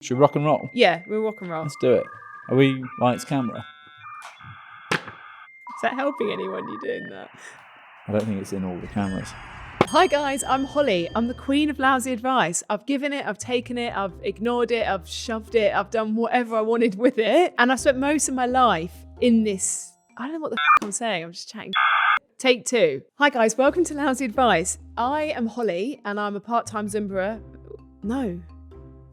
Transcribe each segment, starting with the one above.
Should we rock and roll? Yeah, we'll rock and roll. Let's do it. Are we lights, camera? Is that helping anyone, you doing that? I don't think it's in all the cameras. Hi guys, I'm Holly. I'm the queen of lousy advice. I've given it, I've taken it, I've ignored it, I've shoved it, I've done whatever I wanted with it. And I've spent most of my life in this, I don't know what the I'm saying, I'm just chatting. Take two. Hi guys, welcome to Lousy Advice. I am Holly and I'm a part-time Zumba. No,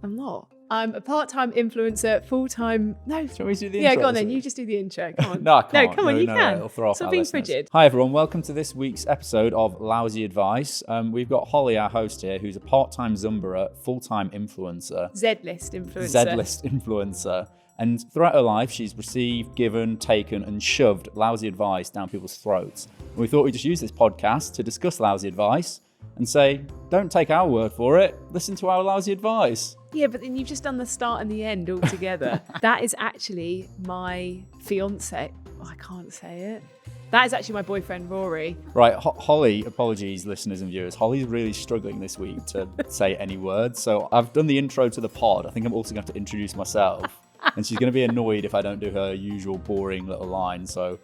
I'm not. I'm a part-time influencer, full-time. No. Shall we do the Yeah, intro? go on then. You just do the intro. Come on. No, I can't. No, come on, you can. It'll throw off Stop our being listeners. frigid. Hi everyone, welcome to this week's episode of Lousy Advice. We've got Holly, our host here, who's a part-time Zumba, full-time influencer. Z-list influencer. Z-list influencer. And throughout her life, she's received, given, taken, and shoved lousy advice down people's throats. And we thought we'd just use this podcast to discuss lousy advice and say, don't take our word for it, listen to our lousy advice. Yeah, but then you've just done the start and the end all together. That is actually my fiancé. Oh, I can't say it. That is actually my boyfriend, Rory. Right, Holly, apologies, listeners and viewers. Holly's really struggling this week to say any words. So I've done the intro to the pod. I think I'm also going to have to introduce myself. And she's going to be annoyed if I don't do her usual boring little line. So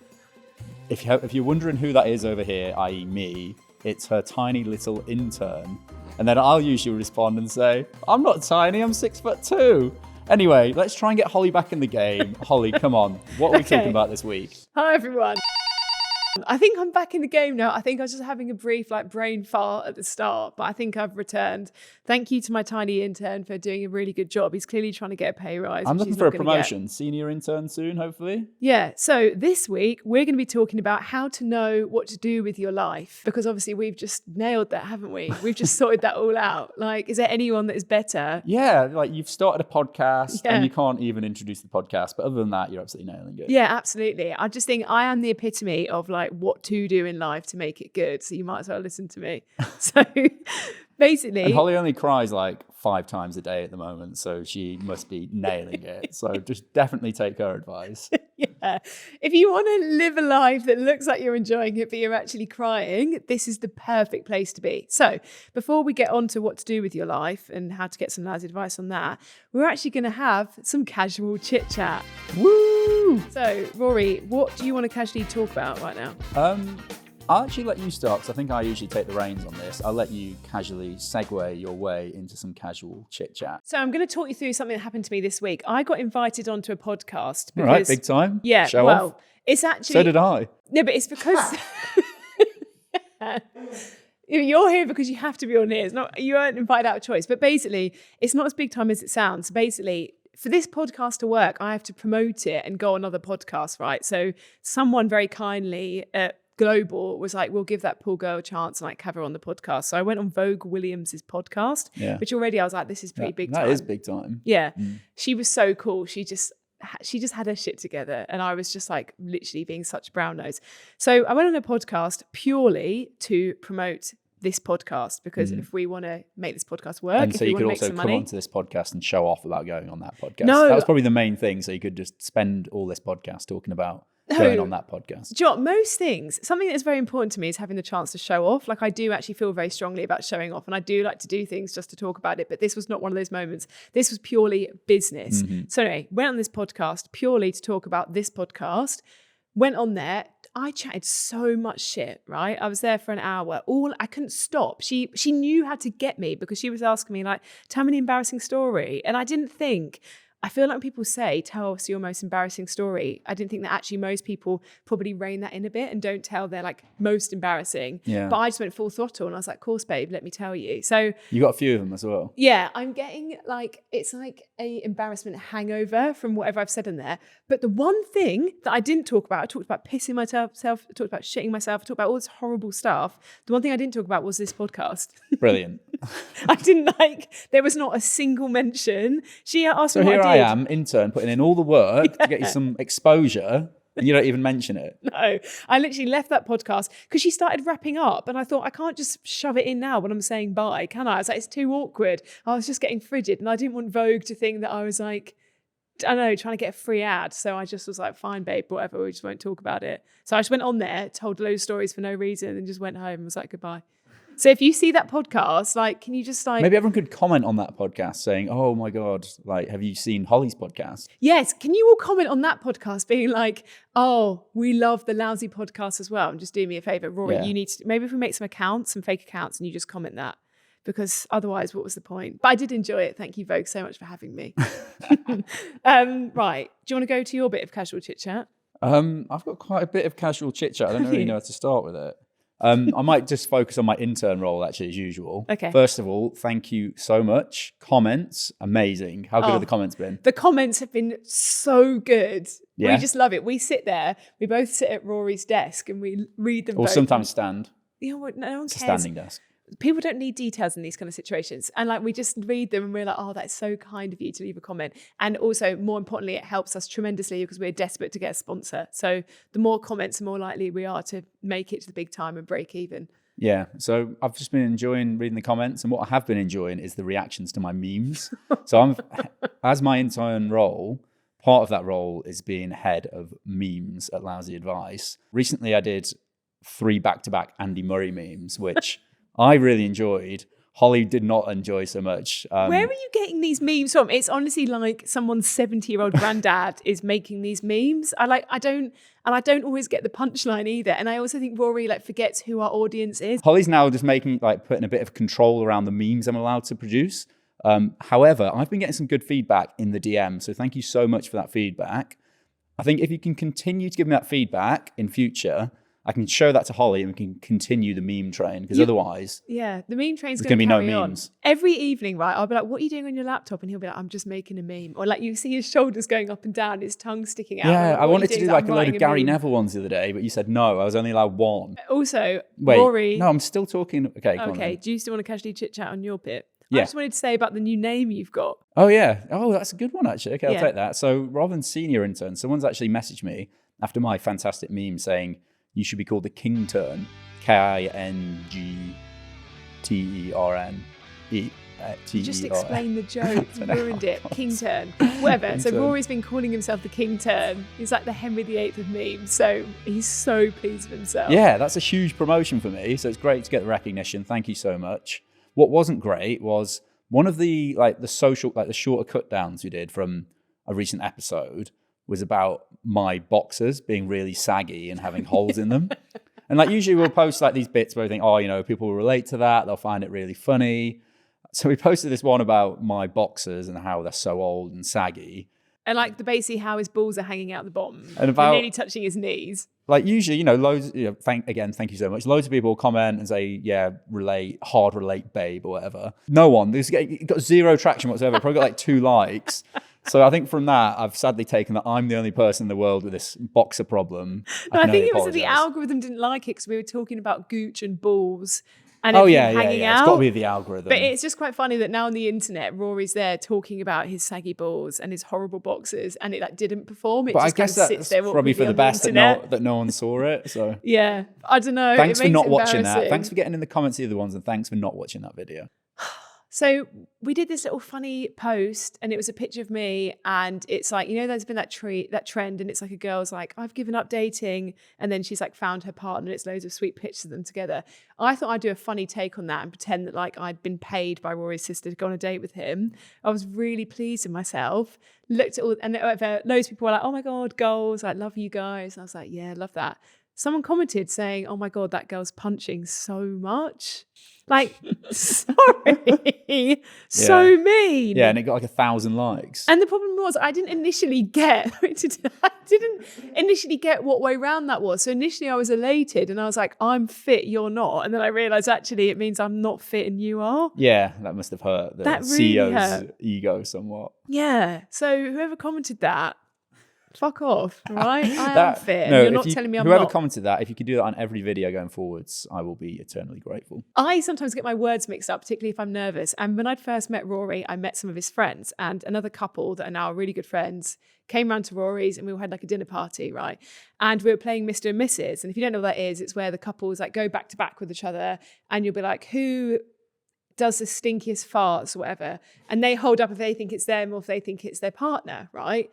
if you're wondering who that is over here, i.e. me, it's her tiny little intern. And then I'll usually respond and say, I'm not tiny, I'm 6'2". Anyway, let's try and get Holly back in the game. Holly, come on. What are we talking about this week? Hi, everyone. I think I'm back in the game now. I think I was just having a brief brain fart at the start, but I think I've returned. Thank you to my tiny intern for doing a really good job. He's clearly trying to get a pay rise. I'm looking for a promotion. Senior intern soon, hopefully. Yeah. So this week, we're going to be talking about how to know what to do with your life. Because obviously we've just nailed that, haven't we? We've just sorted that all out. Is there anyone that is better? Yeah, you've started a podcast and you can't even introduce the podcast. But other than that, you're absolutely nailing it. Yeah, absolutely. I just think I am the epitome of what to do in life to make it good. So you might as well listen to me. So basically. And Holly only cries 5 times a day at the moment. So she must be nailing it. So just definitely take her advice. Yeah. If you want to live a life that looks like you're enjoying it, but you're actually crying, this is the perfect place to be. So before we get on to what to do with your life and how to get some lousy advice on that, we're actually going to have some casual chit-chat. Woo! So, Rory, what do you want to casually talk about right now? I'll actually let you start because I think I usually take the reins on this. I'll let you casually segue your way into some casual chit-chat. So I'm going to talk you through something that happened to me this week. I got invited onto a podcast. All right, big time. Yeah, Show off. It's actually... So did I. No, but it's because... You're here because you have to be on here. It's not, you weren't invited out of choice. But basically, it's not as big time as it sounds. Basically, for this podcast to work, I have to promote it and go on other podcasts, right? So someone very kindly at Global was like, we'll give that poor girl a chance and have her on the podcast. So I went on Vogue Williams's podcast, which already I was like, this is pretty big time. That is big time. Yeah. She was so cool. She just had her shit together. And I was just literally being such a brown nose. So I went on a podcast purely to promote this podcast because if we want to make this podcast work, and so if you we could want to also make some come money, onto this podcast and show off about going on that podcast. No. That was probably the main thing. So you could just spend all this podcast talking about going on that podcast. Do you know what? Most things, something that is very important to me is having the chance to show off. I do actually feel very strongly about showing off and I do like to do things just to talk about it. But this was not one of those moments. This was purely business. So anyway, went on this podcast purely to talk about this podcast. Went on there. I chatted so much shit, right? I was there for an hour. I couldn't stop. She knew how to get me because she was asking me tell me an embarrassing story. And I didn't think, I feel like when people say, tell us your most embarrassing story, I didn't think that actually most people probably rein that in a bit and don't tell their most embarrassing. Yeah. But I just went full throttle and I was like, of course, babe, let me tell you. So you got a few of them as well. Yeah, I'm getting it's a embarrassment hangover from whatever I've said in there. But the one thing that I didn't talk about, I talked about pissing myself, I talked about shitting myself, I talked about all this horrible stuff. The one thing I didn't talk about was this podcast. Brilliant. I didn't there was not a single mention. She asked me what I did. I am, intern, putting in all the work to get you some exposure, and you don't even mention it. No, I literally left that podcast because she started wrapping up, and I thought, I can't just shove it in now when I'm saying bye, can I? I was like, it's too awkward. I was just getting frigid, and I didn't want Vogue to think that I was I don't know, trying to get a free ad. So I just was like, fine, babe, whatever, we just won't talk about it. So I just went on there, told a load of stories for no reason, and just went home and was like, goodbye. So if you see that podcast, like, can you just like... Maybe everyone could comment on that podcast saying, oh my God, like, have you seen Holly's podcast? Yes. Can you all comment on that podcast being like, oh, we love the Lousy podcast as well. And just do me a favor, Rory, Yeah. you need to, maybe if we make some accounts, some fake accounts, and you just comment that, because otherwise what was the point? But I did enjoy it. Thank you, Vogue, so much for having me. Right. Do you want to go to your bit of casual chit chat? I've got quite a bit of casual chit chat. I don't really know how to start with it. I might just focus on my intern role, actually, as usual. Okay. First of all, thank you so much. Comments, amazing. How good have the comments been? The comments have been so good. Yeah. We just love it. We sit there, we both sit at Rory's desk and we read them Or both. sometimes stand. You know what? No one It's a cares. standing desk. People don't need details in these kind of situations. And like, we just read them and we're like, oh, that's so kind of you to leave a comment. And also, more importantly, it helps us tremendously because we're desperate to get a sponsor. So the more comments, the more likely we are to make it to the big time and break even. Yeah, so I've just been enjoying reading the comments, and what I have been enjoying is the reactions to my memes. So as my intern role, part of that role is being head of memes at Lousy Advice. Recently, I did 3 back-to-back Andy Murray memes, which I really enjoyed. Holly did not enjoy so much. Where are you getting these memes from? It's honestly like someone's 70-year-old granddad is making these memes. I don't always get the punchline either. And I also think Rory like forgets who our audience is. Holly's now just putting a bit of control around the memes I'm allowed to produce. However, I've been getting some good feedback in the DM, so thank you so much for that feedback. I think if you can continue to give me that feedback in future, I can show that to Holly and we can continue the meme train, because otherwise... Yeah, the meme train's there's going to be no carry memes. on. Every evening, right, I'll be like, what are you doing on your laptop? And he'll be like, I'm just making a meme. Or like you see his shoulders going up and down, his tongue sticking out. Yeah, Like, I what wanted are to you do doing? like I'm a load writing of Gary meme. Neville ones the other day, but you said no, I was only allowed 1. Also, Wait, Rory... no, I'm still talking... Okay, go on Okay, then. do you still want to casually chit-chat on your bit? Yeah. I just wanted to say about the new name you've got. Oh, yeah. Oh, that's a good one, actually. Okay, I'll Yeah. take that. So rather than senior intern, someone's actually messaged me after my fantastic meme saying you should be called the Kingtern, Kingtern. You just explained the joke. You ruined it. Kingtern. Whatever. So Kingtern. Rory's been calling himself the Kingtern. He's like the Henry VIII of memes. So he's so pleased with himself. Yeah, that's a huge promotion for me. So it's great to get the recognition. Thank you so much. What wasn't great was one of the the shorter cut downs we did from a recent episode was about my boxers being really saggy and having holes in them. And like usually we'll post like these bits where we think, oh, you know, people will relate to that. They'll find it really funny. So we posted this one about my boxers and how they're so old and saggy. And like basically how his balls are hanging out the bottom. And about nearly touching his knees. Like usually, you know, loads, you know, thank you so much. Loads of people comment and say, yeah, hard relate, babe, or whatever. No one, it got 0 traction whatsoever. Probably got like 2 likes. So I think from that, I've sadly taken that I'm the only person in the world with this boxer problem. I think it was that the apologise. algorithm didn't like it because we were talking about gooch and balls. And Oh everything yeah, hanging yeah. out. It's got to be the algorithm. But it's just quite funny that now on the internet, Rory's there talking about his saggy balls and his horrible boxers, and it like didn't perform. It but I just kind guess of sits that's there probably for awkwardly the on best internet. that no one saw it. So Yeah, I don't know. thanks It for makes not it watching that. embarrassing. Thanks for getting in the comments the other ones, and thanks for not watching that video. So we did this little funny post, and it was a picture of me, and it's like, you know, there's been that trend, and it's like a girl's like, I've given up dating, and then she's like found her partner, and it's loads of sweet pictures of them together. I thought I'd do a funny take on that and pretend that like I'd been paid by Rory's sister to go on a date with him. I was really pleased with myself. Looked at all, and loads of people were like, oh my God, goals, I love you guys. And I was like, yeah, love that. Someone commented saying, oh my God, that girl's punching so much. Like, sorry, so mean. Yeah, and it got like 1,000 likes. And the problem was I didn't initially get what way round that was. So initially I was elated and I was like, I'm fit, you're not. And then I realised actually it means I'm not fit and you are. Yeah, that must have hurt the That really CEO's hurt. ego somewhat. Yeah. So whoever commented that, fuck off, all right? I am fit. No, and you're not telling me I'm whoever not. commented that, if you could do that on every video going forwards, I will be eternally grateful. I sometimes get my words mixed up, particularly if I'm nervous. And when I'd first met Rory, I met some of his friends, and another couple that are now really good friends came round to Rory's, and we all had like a dinner party, right? And we were playing Mr. and Mrs. And if you don't know what that is, it's where the couples like go back to back with each other, and you'll be like, who does the stinkiest farts or whatever? And they hold up if they think it's them or if they think it's their partner, right?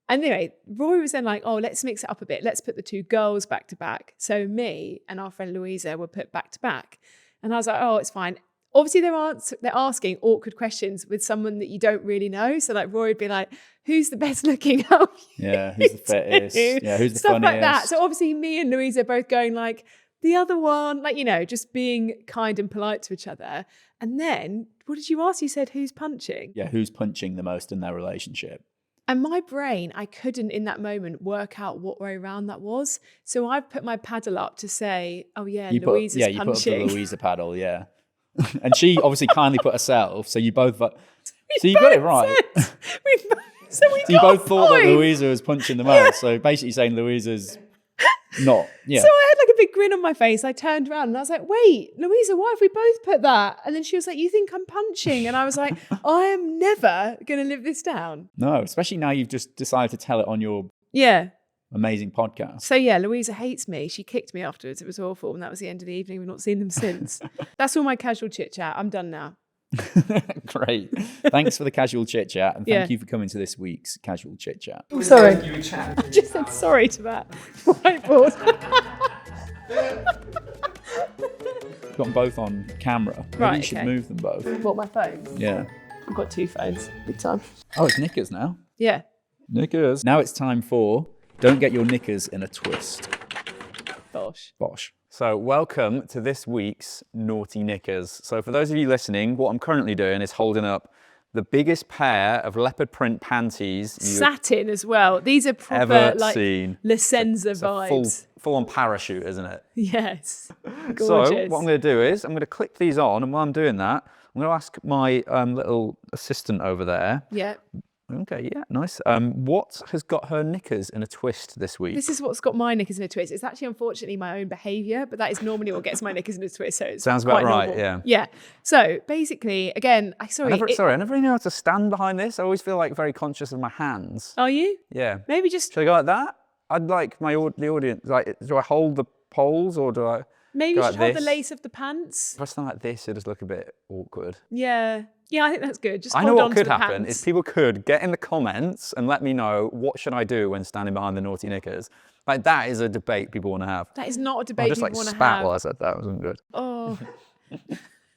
And anyway, Rory was then like, oh, let's mix it up a bit. Let's put the 2 girls back to back. So me and our friend Louisa were put back to back. And I was like, oh, it's fine. Obviously, they're asking awkward questions with someone that you don't really know. So like Rory would be like, who's the best looking out? Yeah, who's the fittest? Yeah, who's the Stuff funniest? like that. So obviously me and Louise are both going like, the other one, like, just being kind and polite to each other. And then, what did you ask? You said, who's punching? Yeah, who's punching the most in their relationship? And my brain, I couldn't in that moment work out what way around that was. So I've put my paddle up to say, oh yeah, Louise is punching. You put up the Louisa paddle, yeah. And she obviously kindly put herself, so you both... So you got it right. So you both thought that Louisa was punching the most, so basically saying Louisa's not, yeah. So I had like a big grin on my face. I turned around and I was like, wait, Louisa, why have we both put that? And then she was like, you think I'm punching? And I was like, I am never going to live this down. No, especially now you've just decided to tell it on your amazing podcast. So yeah, Louisa hates me. She kicked me afterwards. It was awful. And that was the end of the evening. We've not seen them since. That's all my casual chit chat. I'm done now. Great. Thanks for the casual chit chat. And thank you for coming to this week's casual chit chat. Oh, sorry. I just said sorry to that whiteboard. Got them both on camera. Maybe you should move them both. What, my phones? Yeah. I've got 2 phones. Big time. Oh, it's knickers now. Yeah. Knickers. Now it's time for Don't Get Your Knickers in a Twist. Bosh. So welcome to this week's Naughty Knickers. So for those of you listening, what I'm currently doing is holding up the biggest pair of leopard print panties satin as well. These are proper like Licenza vibes. Full on parachute, isn't it? Yes. Gorgeous. So what I'm going to do is I'm going to click these on, and while I'm doing that, I'm going to ask my little assistant over there. Yeah. Okay, yeah, nice. What has got her knickers in a twist this week? This is what's got my knickers in a twist. It's actually, unfortunately, my own behaviour, but that is normally what gets my knickers in a twist. So it sounds about right, normal. yeah. Yeah. So basically, again, I never really know how to stand behind this. I always feel like very conscious of my hands. Are you? Yeah. Maybe just... Should I go like that? I'd like the audience, like, do I hold the poles or do I... Maybe you should hold the lace of the pants. If I stand like this, it just look a bit awkward. Yeah. Yeah, I think that's good. Just I hold know on what to could the happen pants. is people could get in the comments and let me know what should I do when standing behind the naughty knickers. Like, that is a debate people want to have. That is not a debate people want to have. I just spat while I said that. It wasn't good. Oh.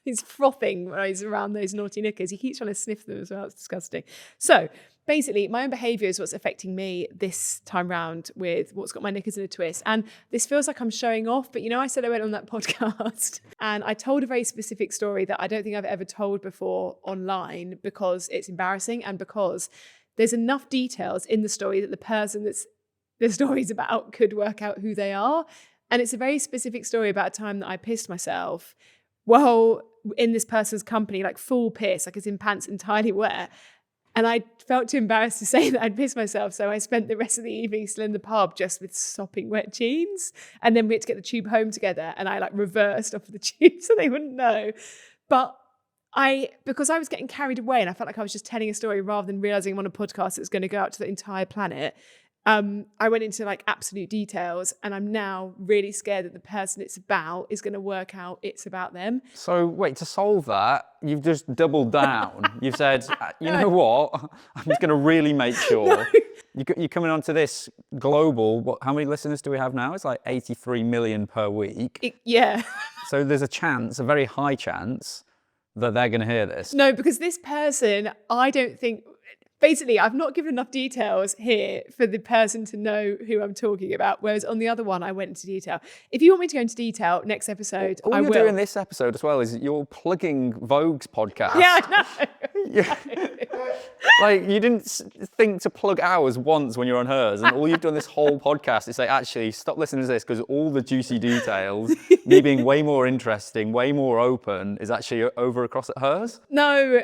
He's frothing when he's around those naughty knickers. He keeps trying to sniff them as well. It's disgusting. So basically, my own behaviour is what's affecting me this time round with what's got my knickers in a twist. And this feels like I'm showing off, but I said I went on that podcast and I told a very specific story that I don't think I've ever told before online because it's embarrassing and because there's enough details in the story that the person that's the story's about could work out who they are. And it's a very specific story about a time that I pissed myself while in this person's company, like full piss, like it's in pants entirely wet. And I felt too embarrassed to say that I'd pissed myself. So I spent the rest of the evening still in the pub just with sopping wet jeans. And then we had to get the tube home together. And I reversed off of the tube so they wouldn't know. But because I was getting carried away and I felt like I was just telling a story rather than realizing I'm on a podcast that's going to go out to the entire planet, I went into absolute details, and I'm now really scared that the person it's about is going to work out it's about them. So wait, to solve that, you've just doubled down. You've said, you know what? I'm just going to really make sure. You're coming onto this global, how many listeners do we have now? It's like 83 million per week. Yeah. So there's a chance, a very high chance, that they're going to hear this. No, because this person, I don't think... Basically, I've not given enough details here for the person to know who I'm talking about, whereas on the other one, I went into detail. If you want me to go into detail next episode, I will. All you're doing this episode as well is you're plugging Vogue's podcast. Yeah, I know. Like, you didn't think to plug ours once when you're on hers, and all you've done this whole podcast is say, actually, stop listening to this because all the juicy details, me being way more interesting, way more open, is actually over across at hers? No.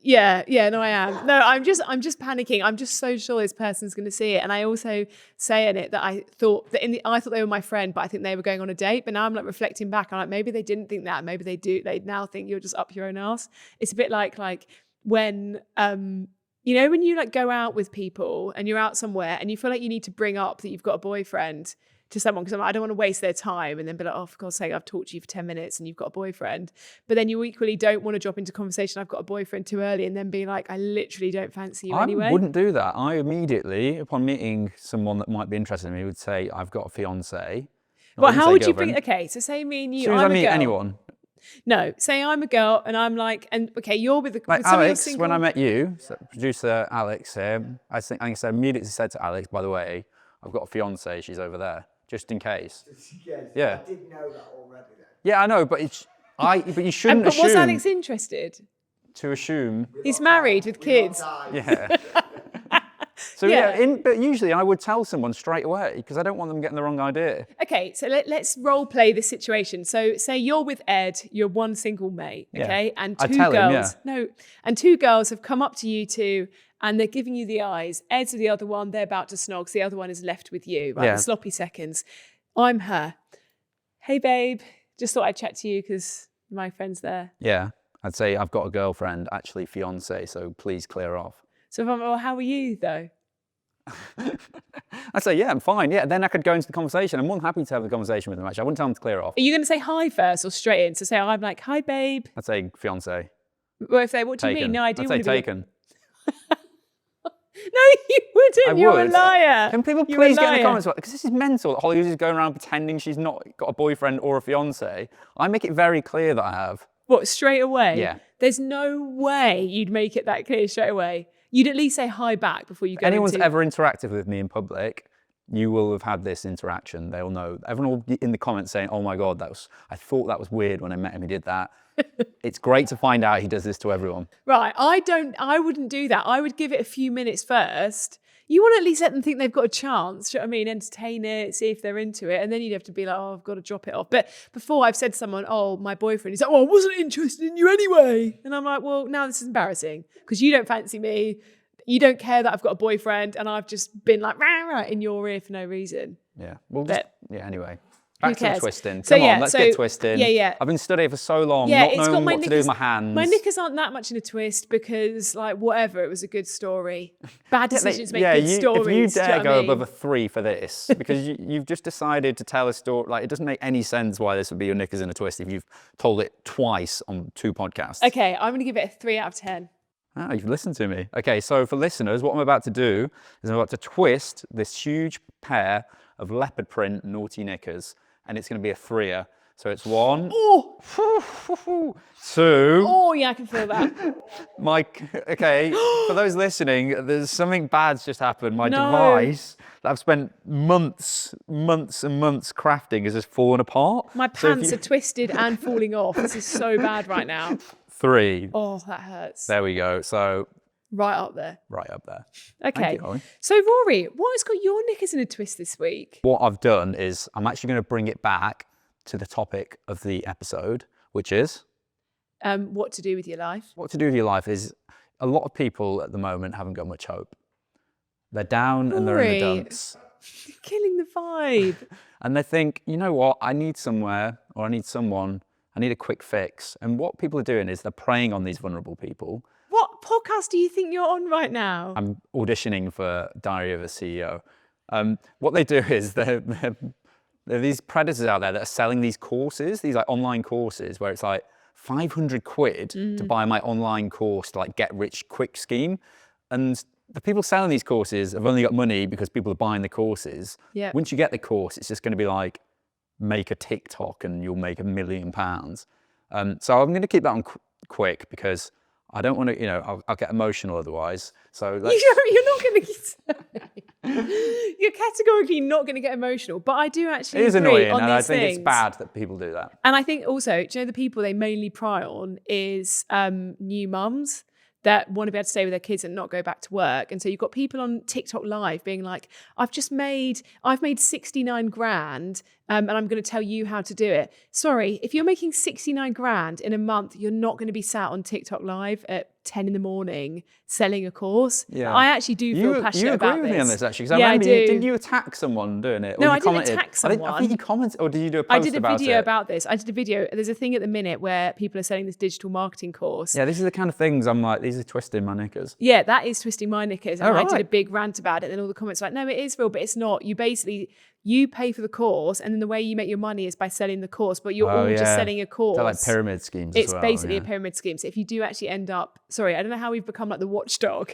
Yeah, no, I am. No, I'm just panicking. I'm just so sure this person's going to see it. And I also say in it that I thought they were my friend, but I think they were going on a date. But now I'm reflecting back. I'm maybe they didn't think that. Maybe they do. They now think you're just up your own arse. It's a bit like when, when you go out with people and you're out somewhere and you feel like you need to bring up that you've got a boyfriend to someone because I don't want to waste their time and then be like, oh, for God's sake, I've talked to you for 10 minutes and you've got a boyfriend. But then you equally don't want to drop into conversation, I've got a boyfriend, too early and then be like, I literally don't fancy you anyway. I wouldn't do that. I immediately, upon meeting someone that might be interested in me, would say, I've got a fiancée. Well, how would you bring... Okay, so say me and you... As soon as I meet anyone, No, say I'm a girl and I'm like, and okay, you're with the Like with someone Alex, single. when I met you, so producer Alex here, I think I immediately said to Alex, by the way, I've got a fiancée, she's over there, just in case. Yeah. I did know that already then. Yeah, I know, but but you shouldn't But was assume Alex interested? to assume. He's married with kids. Yeah. So but usually I would tell someone straight away because I don't want them getting the wrong idea. Okay, so let's role play this situation. So say you're with Ed, you're one single mate, okay, and I'd two tell him, girls. And two girls have come up to you two, and they're giving you the eyes. Ed's with the other one, they're about to snog, so the other one is left with you, right? Yeah. The sloppy seconds. I'm her. Hey, babe, just thought I'd chat to you because my friend's there. Yeah, I'd say I've got a girlfriend, actually fiancée, so please clear off. So if I'm, well, how are you though? I'd say, yeah, I'm fine. Yeah, then I could go into the conversation. I'm more than happy to have the conversation with them, actually. I wouldn't tell them to clear off. Are you going to say hi first or straight in? So say I'm like, hi, babe. I'd say fiancée. Well, if they, what do you Taken. mean? No, I do I'd want say to be. taken. No, you wouldn't. I You're would. a liar. Can people You're a please get in the liar. comments? Because this is mental. That Holly is going around pretending she's not got a boyfriend or a fiancé. I make it very clear that I have. What, straight away? Yeah. There's no way you'd make it that clear straight away. You'd at least say hi back before you go Anyone's into... ever interacted with me in public, you will have had this interaction. They'll know. Everyone will be in the comments saying, oh my God, I thought that was weird when I met him, he did that. It's great to find out he does this to everyone. Right, I wouldn't do that. I would give it a few minutes first. You want to at least let them think they've got a chance, do you know what I mean? Entertain it, see if they're into it. And then you'd have to be like, oh, I've got to drop it off. But before I've said to someone, oh, my boyfriend, he's like, oh, I wasn't interested in you anyway. And I'm like, well, now this is embarrassing because you don't fancy me. You don't care that I've got a boyfriend and I've just been like, rah, rah, in your ear for no reason. Yeah, well, anyway. Who Back to the cares? twisting. So, Come yeah, on, let's so- get twisting. yeah. I've been studying for so long, Yeah, not it's got knowing my what to do knickers. with my hands. My knickers aren't that much in a twist because, like, whatever, it was a good story. Bad decisions make good stories. If you do dare know go what I mean? above a 3 for this, because you've just decided to tell a story, like, it doesn't make any sense why this would be your knickers in a twist if you've told it twice on 2 podcasts. Okay, I'm going to give it a 3 out of 10. Ah, you've listened to me. Okay, so for listeners, what I'm about to do is I'm about to twist this huge pair of leopard print naughty knickers, and it's going to be a 3er. So it's 1, Oh, 2. oh yeah, I can feel that. Okay, for those listening, there's something bad's just happened. My No. device that I've spent months and months crafting has just fallen apart. My So if pants you- are twisted and falling off. This is so bad right now. 3. Oh, that hurts. There we go. So Right up there. right up there. Okay. Thank you, Holly. So, Rory, what has got your knickers in a twist this week? What I've done is I'm actually going to bring it back to the topic of the episode, which is What to do with your life? what to do with your life. Is a lot of people at the moment haven't got much hope. They're down and they're in the Rory. dumps. You're killing the vibe. And they think, you know what, I need somewhere or I need someone, I need a quick fix. And what people are doing is they're preying on these vulnerable people. What podcast do you think you're on right now? I'm auditioning for Diary of a CEO. What they do is there are these predators out there that are selling these courses, these like online courses where it's like 500 quid to buy my online course to like get rich quick scheme. And the people selling these courses have only got money because people are buying the courses. Yeah. Once you get the course, it's just going to be like, make a TikTok and you'll make £1 million. So I'm going to keep that on quick because I don't want to, I'll get emotional otherwise. So let's, You're not going to. You're categorically not going to get emotional, but I do actually. it is agree annoying on and I these think things. it's bad that people do that. And I think also, do you know the people they mainly pry on is new mums that want to be able to stay with their kids and not go back to work. And so you've got people on TikTok Live being like, I've made 69 grand and I'm going to tell you how to do it. Sorry, if you're making 69 grand in a month, you're not going to be sat on TikTok Live at 10 in the morning selling a course. Yeah. I actually do feel passionate about this. You agree with me on this actually, because Yeah, I remember I do. didn't you attack someone doing it? Or No, you I didn't commented? attack I think someone. you commented, or did you do a post I did a about video it? about this. I did a video. There's a thing at the minute where people are selling this digital marketing course. Yeah, these are the kind of things I'm like, these are twisting my knickers. Yeah, that is twisting my knickers. And Oh, I did a right. big rant about it. And then all the comments were like, no, it is real, but it's not. You basically you pay for the course, and then the way you make your money is by selling the course, but you're all just selling a course. They're like pyramid schemes It's as well, basically a pyramid scheme. So if you do actually end up, sorry, I don't know how we've become like the watchdog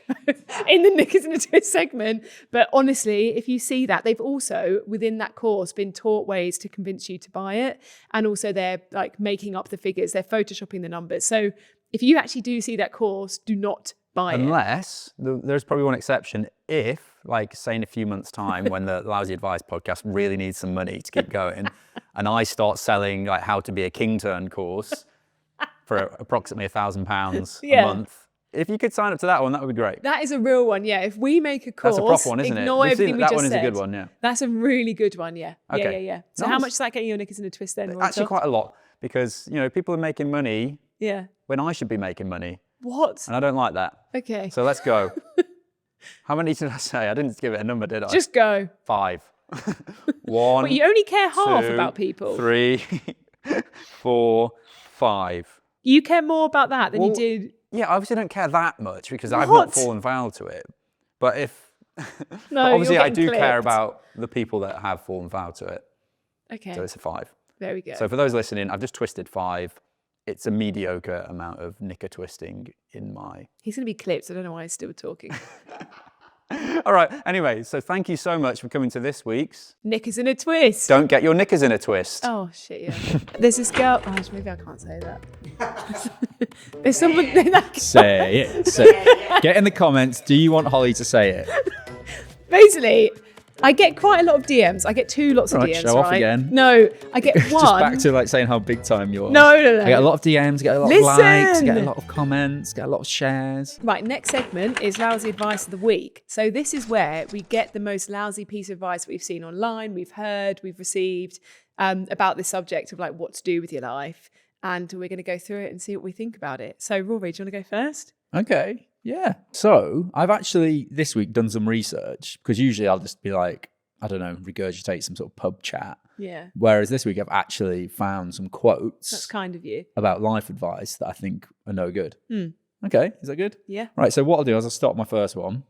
in the Knickers in a Twist segment, but honestly, if you see that, they've also within that course been taught ways to convince you to buy it, and also they're like making up the figures, they're photoshopping the numbers. So if you actually do see that course, do not buy it. Unless, there's probably one exception, if, like, say in a few months' time when the Lousy Advice podcast really needs some money to keep going, and I start selling like how to be a Kingtern course for approximately £1,000 a month. If you could sign up to that one, that would be great. That is a real one, yeah. If we make a course, that's a proper one, isn't it? ignore everything we that just one is said. a good one, yeah. That's a really good one, yeah. Okay. Yeah. So Nice. how much is that getting your Knickers in a Twist then? Actually, quite a lot, because people are making money when I should be making money. What? And I don't like that. Okay. So let's go. How many did I say? I didn't give it a number, did I? Just go. 5. 1. But you only care half 2, about people. 3, 4, 5. You care more about that than you did. Yeah, I obviously don't care that much because I've not fallen foul to it. But if No, but obviously you're I do getting care clipped. about the people that have fallen foul to it. Okay. So it's a 5. There we go. So for those listening, I've just twisted 5. It's a mediocre amount of knicker twisting in my... He's going to be clipped. I don't know why he's still talking. All right. Anyway, so thank you so much for coming to this week's... Knickers in a Twist. Don't get your knickers in a twist. Oh, shit, yeah. There's this girl. Oh, maybe I can't say that. There's someone... Say it. Get in the comments. Do you want Holly to say it? Basically, I get quite a lot of DMs. I get 2 lots of Right, DMs, show off again. No, I get one. Just back to like saying how big time you are. No. I get a lot of DMs, get a lot of likes, Listen. get a lot of comments, get a lot of shares. Right, next segment is Lousy Advice of the Week. So this is where we get the most lousy piece of advice we've seen online, we've heard, we've received about this subject of like what to do with your life. And we're going to go through it and see what we think about it. So Rory, do you want to go first? Okay, yeah. So I've actually this week done some research because usually I'll just be like, I don't know, regurgitate some sort of pub chat. Yeah. Whereas this week I've actually found some quotes That's kind of you. about life advice that I think are no good. Okay, is that good? Yeah. Right, so what I'll do is I'll start my first one.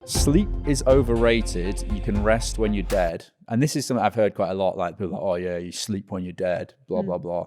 Sleep is overrated. You can rest when you're dead. And this is something I've heard quite a lot. Like people are like, oh yeah, you sleep when you're dead, blah, blah, blah.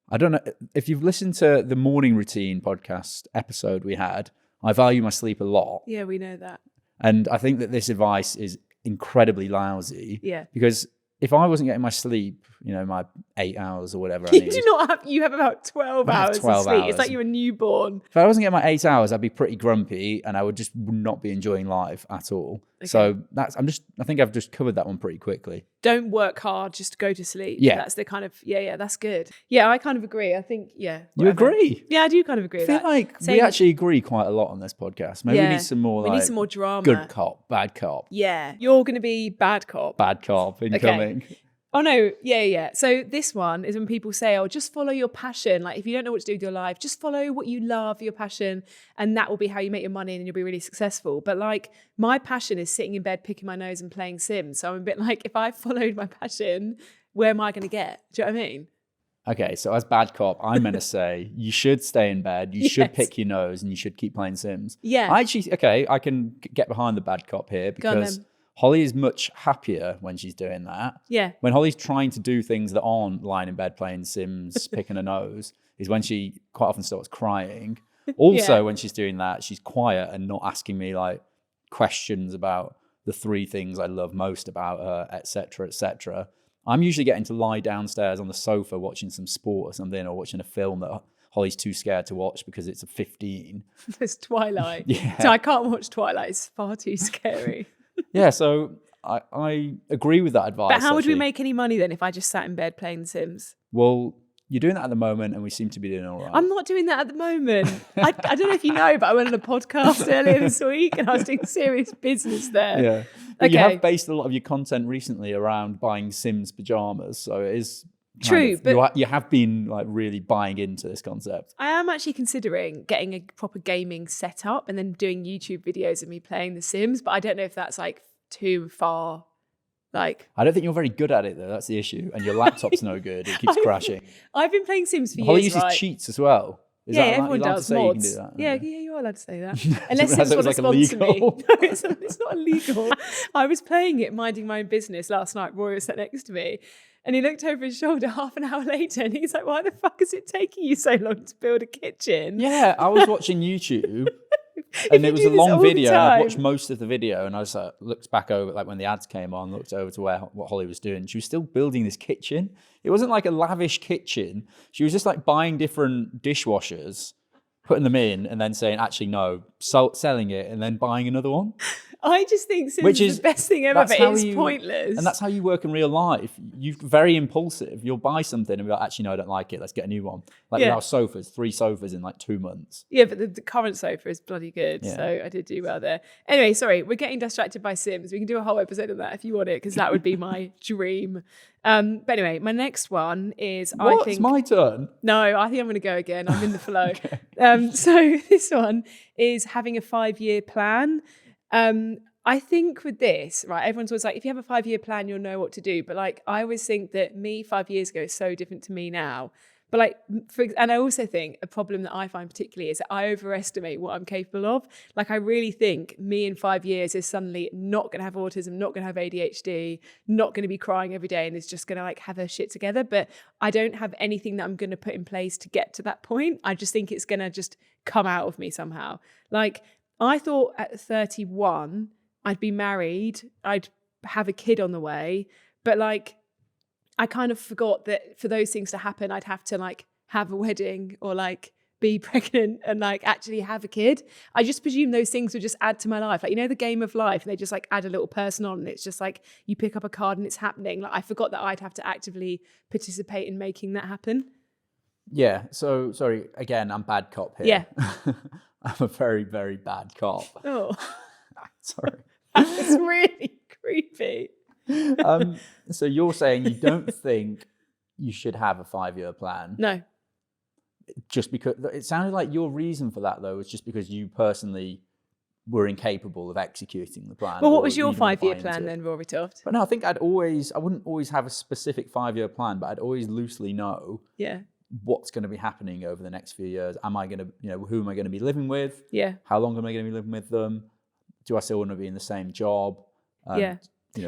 I don't know. If you've listened to the morning routine podcast episode we had, I value my sleep a lot. Yeah, we know that. And I think that this advice is incredibly lousy. Yeah. Because if I wasn't getting my sleep, my 8 hours or whatever I You need. do not have, you have about 12 I have hours 12 of sleep. hours. It's like you're a newborn. If I wasn't getting my 8 hours, I'd be pretty grumpy and I would just not be enjoying life at all. Okay. So I think I've just covered that one pretty quickly. Don't work hard, just go to sleep. Yeah. That's the kind of, that's good. Yeah, I kind of agree. I think, You whatever. agree? Yeah, I do kind of agree I with feel that. like we Saying- actually agree quite a lot on this podcast. Maybe we Yeah. need some more We need some more drama. good cop, bad cop, Yeah. You're going to be bad cop. bad cop incoming. Oh no, yeah. So this one is when people say, oh, just follow your passion. Like if you don't know what to do with your life, just follow what you love, your passion, and that will be how you make your money and you'll be really successful. But like my passion is sitting in bed, picking my nose and playing Sims. So I'm a bit like, if I followed my passion, where am I going to get? Do you know what I mean? Okay, so as bad cop, I'm going to say you should stay in bed, you should pick your nose, and you should keep playing Sims. Yeah. I can get behind the bad cop here Go on because then. Holly is much happier when she's doing that. Yeah. When Holly's trying to do things that aren't lying in bed playing Sims, picking her nose, is when she quite often starts crying. Also, Yeah. when she's doing that, she's quiet and not asking me like questions about the 3 things I love most about her, etc., etc. I'm usually getting to lie downstairs on the sofa watching some sport or something, or watching a film that Holly's too scared to watch because it's a 15. There's Twilight. Yeah. So I can't watch Twilight. It's far too scary. Yeah, so I agree with that advice. But how would we actually. make any money then if I just sat in bed playing The Sims? Well, you're doing that at the moment, and we seem to be doing all right. I'm not doing that at the moment. I don't know if you know, but I went on a podcast earlier this week and I was doing serious business there. Yeah. But you Okay. have based a lot of your content recently around buying Sims pajamas, so it is True, but you have been like really buying into this concept. I am actually considering getting a proper gaming setup and then doing YouTube videos of me playing The Sims, but I don't know if that's like too far. Like I don't think you're very good at it though. That's the issue, and your laptop's no good. It keeps crashing. I've been playing Sims for Holly years. uses Right? cheats as well. Is Yeah, that everyone allowed to does say you can mods. do that? Yeah, Okay. yeah, you're allowed to say that. Unless As it's it was want to like sponsor me. illegal. No, it's not illegal. I was playing it, minding my own business last night. Roy was sat next to me. And he looked over his shoulder half an hour later and he's like, why the fuck is it taking you so long to build a kitchen? Yeah, I was watching YouTube If and you it was do a this long all the video and I time- watched most of the video and I just looked back over, like when the ads came on, looked over to what Holly was doing. She was still building this kitchen. It wasn't like a lavish kitchen. She was just like buying different dishwashers, putting them in and then saying, actually, no, selling it and then buying another one. I just think Sims Which is is the best thing ever, that's but how it's you- pointless. And that's how you work in real life. You're very impulsive. You'll buy something and be like, actually, no, I don't like it. Let's get a new one. Like with Yeah. our sofas, 3 sofas in like 2 months. Yeah, but the current sofa is bloody good. Yeah. So I did do well there. Anyway, sorry, we're getting distracted by Sims. We can do a whole episode on that if you want it, because that would be my dream. But anyway, my next one is I What? think It's my turn. No, I think I'm going to go again. I'm in the flow. So this one is having a 5-year plan. I think with this, right, everyone's always like, if you have a 5-year plan, you'll know what to do. But like, I always think that me 5 years ago is so different to me now. But like, and I also think a problem that I find particularly is that I overestimate what I'm capable of. Like, I really think me in 5 years is suddenly not going to have autism, not going to have ADHD, not going to be crying every day, and is just going to like have her shit together. But I don't have anything that I'm going to put in place to get to that point. I just think it's going to just come out of me somehow. Like, I thought at 31, I'd be married, I'd have a kid on the way, but like, I kind of forgot that for those things to happen, I'd have to like have a wedding or like be pregnant and like actually have a kid. I just presume those things would just add to my life. Like, you know, the game of life, they just like add a little person on and it's just like you pick up a card and it's happening. Like, I forgot that I'd have to actively participate in making that happen. Yeah. So, sorry, again, I'm bad cop here. Yeah. I'm a very, very bad cop. Oh, Sorry. it's really creepy. So you're saying you don't think you should have a 5-year plan? No. Just because it sounded like your reason for that though was just because you personally were incapable of executing the plan. Well, what or was your you didn't buy 5-year into plan it. then, Rory Toft? But no, I think I wouldn't always have a specific 5-year plan, but I'd always loosely know Yeah. what's going to be happening over the next few years. Am I going to, who am I going to be living with? Yeah. How long am I going to be living with them? Do I still want to be in the same job? Yeah.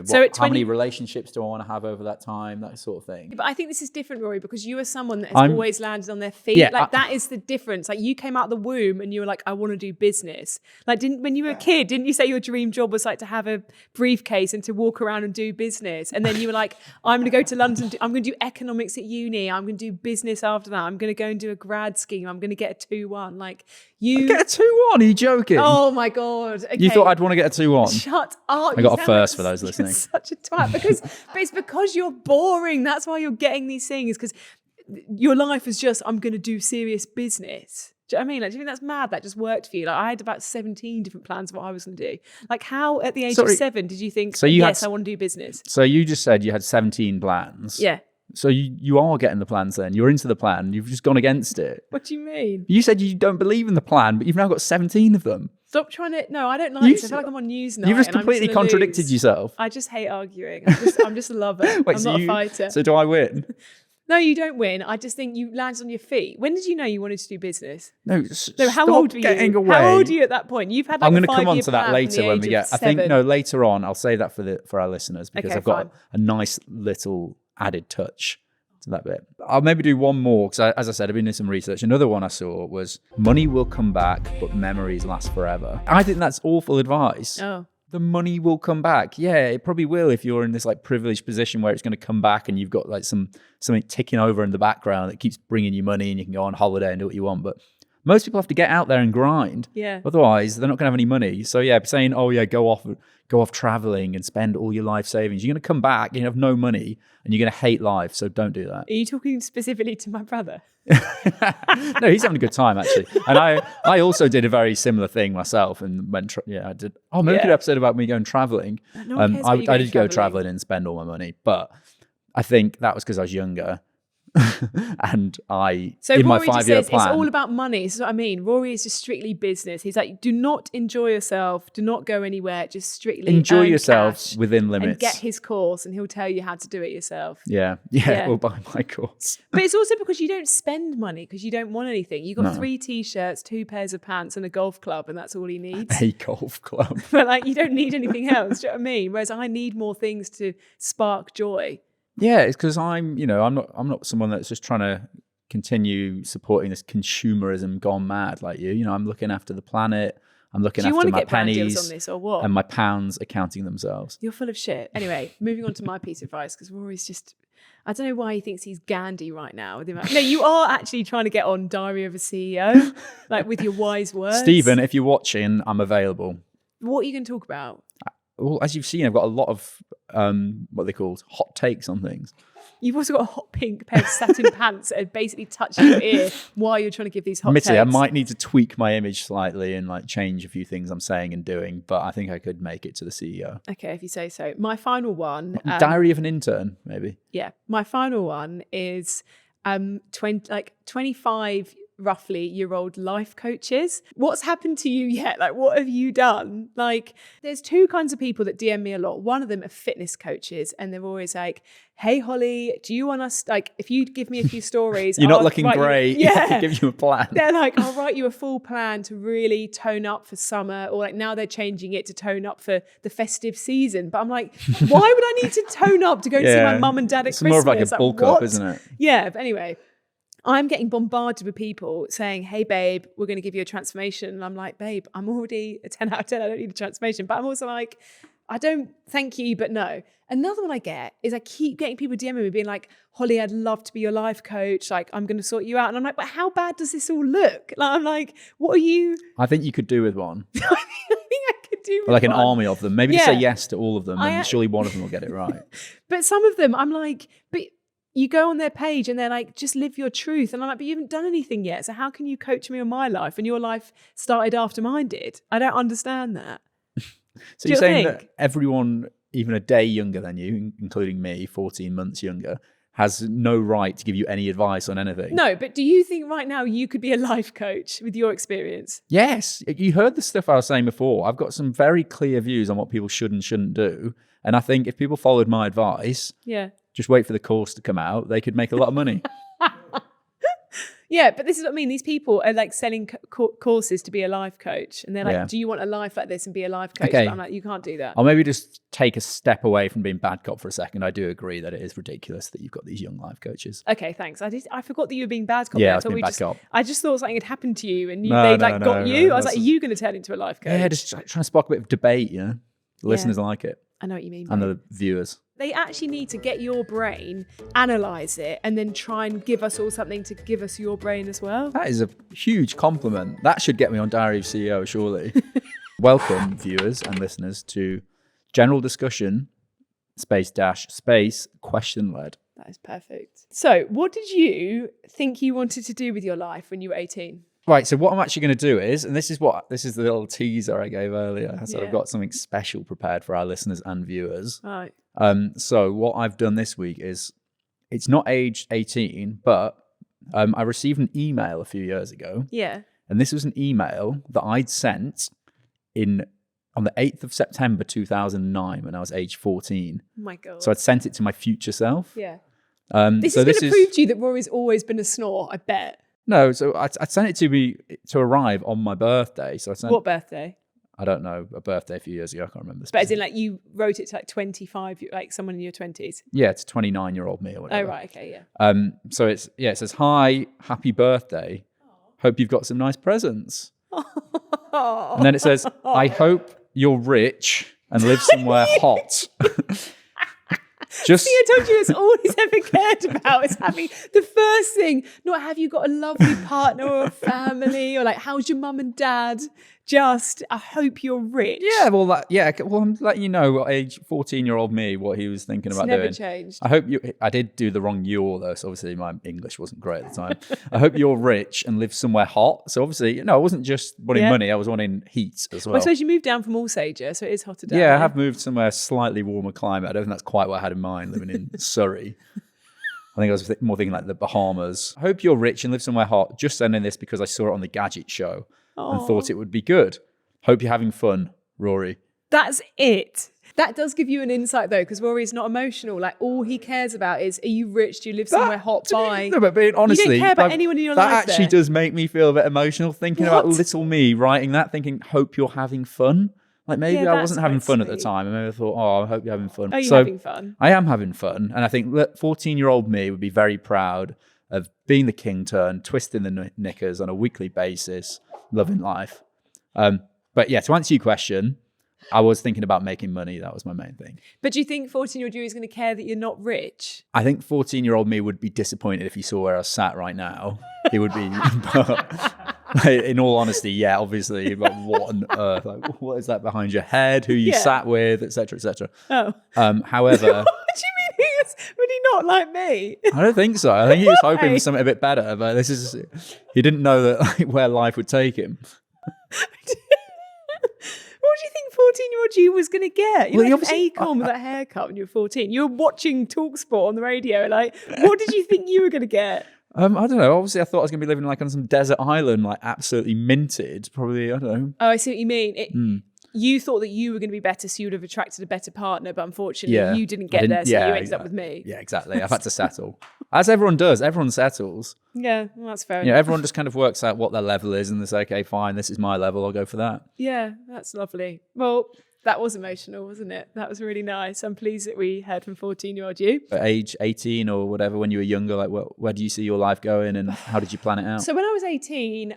So at how many 20 relationships do I want to have over that time? That sort of thing. But I think this is different, Rory, because you are someone that has I'm- always landed on their feet. Yeah, Like, that is the difference. Like, you came out of the womb and you were like, I want to do business. Like, when you were a kid, didn't you say your dream job was like to have a briefcase and to walk around and do business? And then you were like, I'm going to go to London. I'm going to do economics at uni. I'm going to do business after that. I'm going to go and do a grad scheme. I'm going to get a 2-1. Like, you... Get a 2-1? Are you joking? Oh, my God. Okay. You thought I'd want to get a 2-1? Shut up. I You got a sound first for like those listening. Such a twat. But it's because you're boring. That's why you're getting these things, because your life is just, I'm going to do serious business. Do you know what I mean? Like, do you think that's mad? That just worked for you? Like, I had about 17 different plans of what I was going to do. Like, how at the age of 7 did you think, yes, I want to do business? So you just said you had 17 plans. Yeah. So you are getting the plans then. You're into the plan. You've just gone against it. What do you mean? You said you don't believe in the plan, but you've now got 17 of them. Stop trying to... No, I don't like You this. I feel like I'm on news night. You've just and I'm completely gonna contradicted lose. yourself. I just hate arguing. I'm just a lover. Wait, I'm so not a fighter. So do I win? No, you don't win. I just think you landed on your feet. When did you know you wanted to do business? No, No, how stop old were getting you? away. How old are you at that point? You've had like I'm a going to come on 5-year to that plan later from the when age we of get. I think 7. no, later on I'll say that for our listeners because Okay, I've got fine. a nice little added touch to that bit. I'll maybe do one more because, as I said, I've been doing some research. Another one I saw was money will come back, but memories last forever. I think that's awful advice. Oh. The money will come back. Yeah, it probably will if you're in this like privileged position where it's going to come back and you've got like something ticking over in the background that keeps bringing you money and you can go on holiday and do what you want. But most people have to get out there and grind. Yeah. Otherwise, they're not going to have any money. So yeah, saying, oh yeah, go off traveling and spend all your life savings. You're going to come back and you have no money and you're going to hate life. So don't do that. Are you talking specifically to my brother? No, he's having a good time actually. And I also did a very similar thing myself and went, I did. Oh, maybe a good episode about me going traveling. No one cares about you I going did go travelling. traveling and spend all my money, but I think that was because I was younger. And So in my Rory just 5-year says plan, it's all about money. This is what I mean. Rory is just strictly business. He's like, do not enjoy yourself. Do not go anywhere. Just strictly enjoy earn yourself cash within limits. and get his course, and he'll tell you how to do it yourself. Yeah, or buy my course. But it's also because you don't spend money because you don't want anything. You've got 3 T-shirts, 2 pairs of pants, and a golf club, and that's all he needs. A golf club. But like, you don't need anything else. Do you know what I mean? Whereas I need more things to spark joy. Yeah, it's because I'm not someone that's just trying to continue supporting this consumerism gone mad like you. You know, I'm looking after the planet. I'm looking after my pennies brand deals on this or what? and my pounds are counting themselves. You're full of shit. Anyway, moving on to my piece of advice, because Rory's just, I don't know why he thinks he's Gandhi right now. No, you are actually trying to get on Diary of a CEO, like with your wise words. Stephen, if you're watching, I'm available. What are you going to talk about? Well, as you've seen, I've got a lot of what they called hot takes on things. You've also got a hot pink pair of satin pants that are basically touching your ear while you're trying to give these hot Admittedly, takes. I might need to tweak my image slightly and like change a few things I'm saying and doing, but I think I could make it to the CEO. Okay, if you say so. My final one. Diary of an Intern, maybe. Yeah, my final one is 25 roughly year old life coaches. What's happened to you yet? Like, what have you done? Like, there's 2 kinds of people that DM me a lot. One of them are fitness coaches, and they're always like, hey Holly, do you want us, like, if you give me a few stories, You're not I'll looking write great. Yeah. Give you a plan. They're like, I'll write you a full plan to really tone up for summer, or like now they're changing it to tone up for the festive season. But I'm like, why would I need to tone up to go and see my mum and dad at it's Christmas? more of like a bulk up, isn't it? Yeah, but anyway, I'm getting bombarded with people saying, hey, babe, we're going to give you a transformation. And I'm like, babe, I'm already a 10 out of 10. I don't need a transformation. But I'm also like, I don't, thank you, but no. Another one I get is I keep getting people DMing me being like, Holly, I'd love to be your life coach. Like, I'm going to sort you out. And I'm like, but how bad does this all look? Like, I'm like, what are you? I think you could do with one. I think I could do with Like an one. army of them. Maybe just say yes to all of them and surely one of them will get it right. But some of them, I'm like, but you go on their page and they're like, just live your truth. And I'm like, but you haven't done anything yet. So how can you coach me on my life? And your life started after mine did. I don't understand that. So you're saying that everyone, even a day younger than you, including me, 14 months younger, has no right to give you any advice on anything? No, but do you think right now you could be a life coach with your experience? Yes. You heard the stuff I was saying before. I've got some very clear views on what people should and shouldn't do. And I think if people followed my advice, just wait for the course to come out, they could make a lot of money. Yeah, but this is what I mean. These people are like selling courses to be a life coach. And they're like, do you want a life like this and be a life coach? Okay. But I'm like, you can't do that. I'll maybe just take a step away from being bad cop for a second. I do agree that it is ridiculous that you've got these young life coaches. Okay, thanks. I forgot that you were being bad cop. Yeah, I was being bad cop. I just thought something had happened to you and No, got you. I was like, are you going to turn into a life coach? Yeah, just trying to spark a bit of debate, you know? The listeners like it. I know what you mean. And babe. the viewers. They actually need to get your brain, analyze it, and then try and give us all something to give us your brain as well. That is a huge compliment. That should get me on Diary of CEO, surely. Welcome, viewers and listeners, to General Discussion, space, question led. That is perfect. So, what did you think you wanted to do with your life when you were 18? Right, so what I'm actually going to do is, and this is the little teaser I gave earlier. So I've got something special prepared for our listeners and viewers. Right. So what I've done this week is, it's not aged 18, but I received an email a few years ago. Yeah. And this was an email that I'd sent on the 8th of September 2009 when I was age 14. Oh my God. So I'd sent it to my future self. Yeah. This is going to prove to you that Rory's always been a snore, I bet. No, so I sent it to arrive on my birthday. So I sent. What birthday? I don't know, a birthday a few years ago. I can't remember. But as in, like, you wrote it to like 25, like someone in your 20s. Yeah, it's 29-year-old me or whatever. Oh right, okay, yeah. So it says, "Hi, happy birthday. Hope you've got some nice presents." And then it says, "I hope you're rich and live somewhere hot." Just See, I told you it's all he's ever cared about is having the first thing, not have you got a lovely partner or a family or like how's your mum and dad? Just, I hope you're rich. Yeah, well, I'm letting you know what age 14-year-old me, what he was thinking about never doing. Changed. I did do the wrong "you're" though, so obviously my English wasn't great at the time. I hope you're rich and live somewhere hot. So obviously, I wasn't just wanting money, I was wanting heat as well. Well, I suppose you moved down from Alsager, so it is hotter down Yeah, there. I have moved somewhere slightly warmer climate. I don't think that's quite what I had in mind, living in Surrey. I think I was more thinking like the Bahamas. Hope you're rich and live somewhere hot. Just sending this because I saw it on the Gadget Show and thought it would be good. Hope you're having fun, Rory. That's it. That does give you an insight though, because Rory's not emotional. Like all he cares about is, are you rich? Do you live somewhere hot by? No, but honestly, you don't care about anyone in your life. That actually there. does make me feel a bit emotional thinking about little me writing that, thinking, hope you're having fun. Like maybe I wasn't having fun at the time. And maybe I thought, I hope you're having fun. Are you having fun? I am having fun. And I think 14-year-old me would be very proud of being the Kingtern, twisting the knickers on a weekly basis, loving life. But yeah, to answer your question, I was thinking about making money. That was my main thing. But do you think 14-year-old you is going to care that you're not rich? I think 14-year-old me would be disappointed if he saw where I was sat right now. He would be... in all honesty, yeah, obviously, but what on earth? Like, what is that behind your head? Who you sat with, etc., etc. Oh. However... What do you mean? Would he not like me? I don't think so. I think he was hoping for something a bit better, but this is... He didn't know that where life would take him. What do you think 14-year-old you was going to get? You're Well, like an acorn with that haircut when you were 14. You were watching TalkSport on the radio. Like, what did you think you were going to get? I don't know. Obviously, I thought I was going to be living like on some desert island, like absolutely minted. Probably, I don't know. Oh, I see what you mean. You thought that you were going to be better, so you would have attracted a better partner, but unfortunately, you didn't get there, so you ended up with me. Yeah, exactly. I've had to settle. As everyone does. Everyone settles. Yeah, well, that's fair enough. Everyone just kind of works out what their level is and they say, okay, fine, this is my level. I'll go for that. Yeah, that's lovely. Well, that was emotional, wasn't it? That was really nice. I'm pleased that we heard from 14-year-old you. At age 18 or whatever, when you were younger, like where do you see your life going and how did you plan it out? So when I was 18,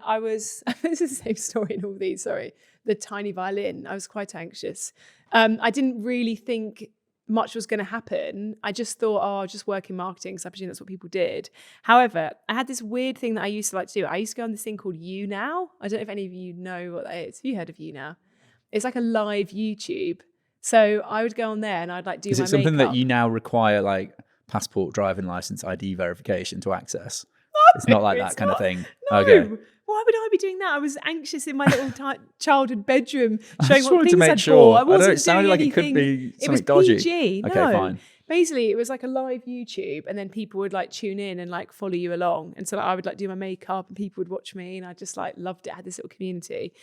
this is the same story in all these, sorry. The tiny violin, I was quite anxious. I didn't really think much was going to happen. I just thought, I'll just work in marketing because I presume that's what people did. However, I had this weird thing that I used to like to do. I used to go on this thing called You Now. I don't know if any of you know what that is. Have you heard of You Now? It's like a live YouTube. So I would go on there and I'd like do my makeup. Is it something that you now require like passport, driving license, ID verification to access? It's not like that kind of thing. No. Okay. Why would I be doing that? I was anxious in my little childhood bedroom showing just what wanted things to make I'd sure. bought. I wasn't it sounded doing like anything. It could be something it was dodgy. PG. Okay, no. fine. Basically, it was like a live YouTube, and then people would like tune in and like follow you along. And so like, I would like do my makeup, and people would watch me, and I just like loved it. I had this little community.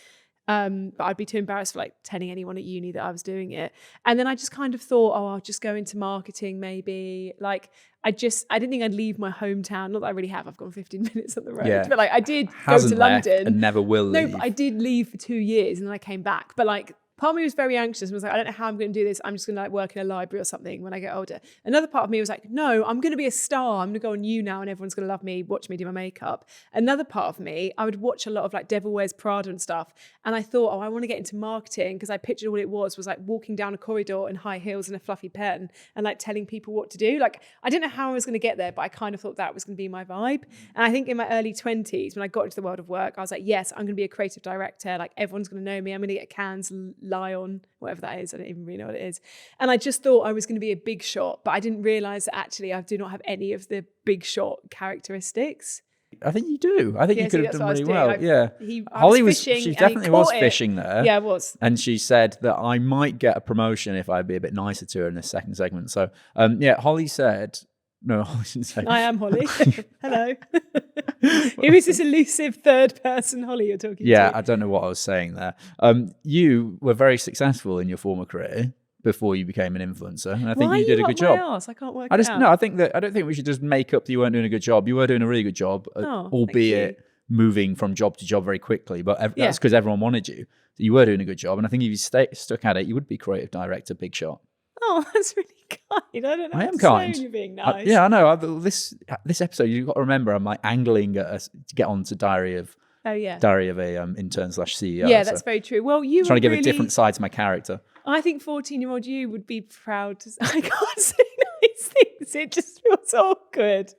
But I'd be too embarrassed for like telling anyone at uni that I was doing it. And then I just kind of thought, I'll just go into marketing maybe. Like I didn't think I'd leave my hometown. Not that I really have. I've gone 15 minutes on the road. But like I did go to London. And never will leave. No, but I did leave for 2 years and then I came back. But like part of me was very anxious and was like, I don't know how I'm going to do this. I'm just going to like work in a library or something when I get older. Another part of me was like, no, I'm going to be a star. I'm going to go on You Now and everyone's going to love me, watch me do my makeup. Another part of me, I would watch a lot of like Devil Wears Prada and stuff. And I thought, I want to get into marketing because I pictured what it was like walking down a corridor in high heels and a fluffy pen and like telling people what to do. Like, I didn't know how I was going to get there, but I kind of thought that was going to be my vibe. And I think in my early 20s, when I got into the world of work, I was like, yes, I'm going to be a creative director. Like everyone's going to know me. I'm going to get Cannes, Lion, whatever that is. I don't even really know what it is. And I just thought I was going to be a big shot, but I didn't realize that actually I do not have any of the big shot characteristics. I think you do. I think you could have done really well. Holly she definitely was fishing there. Yeah, I was. And she said that I might get a promotion if I'd be a bit nicer to her in this second segment. So, Holly said, no, Holly didn't say. I am Holly. Hello. Who is this elusive third person Holly you're talking to? Yeah, I don't know what I was saying there. You were very successful in your former career before you became an influencer, and I think you did a good job. I can't work it out. No, I don't think we should just make up that you weren't doing a good job. You were doing a really good job, albeit moving from job to job very quickly. But that's because everyone wanted you. So you were doing a good job, and I think if you stuck at it, you would be creative director, big shot. Oh, that's really kind. I don't know. I am kind. You're being nice. I know. This episode, you've got to remember, I'm like angling at us to get on to Diary of a intern/CEO. Yeah, that's very true. Well, you trying to give a different side to my character. I think 14-year-old you would be proud to. I can't say nice things. It just feels awkward.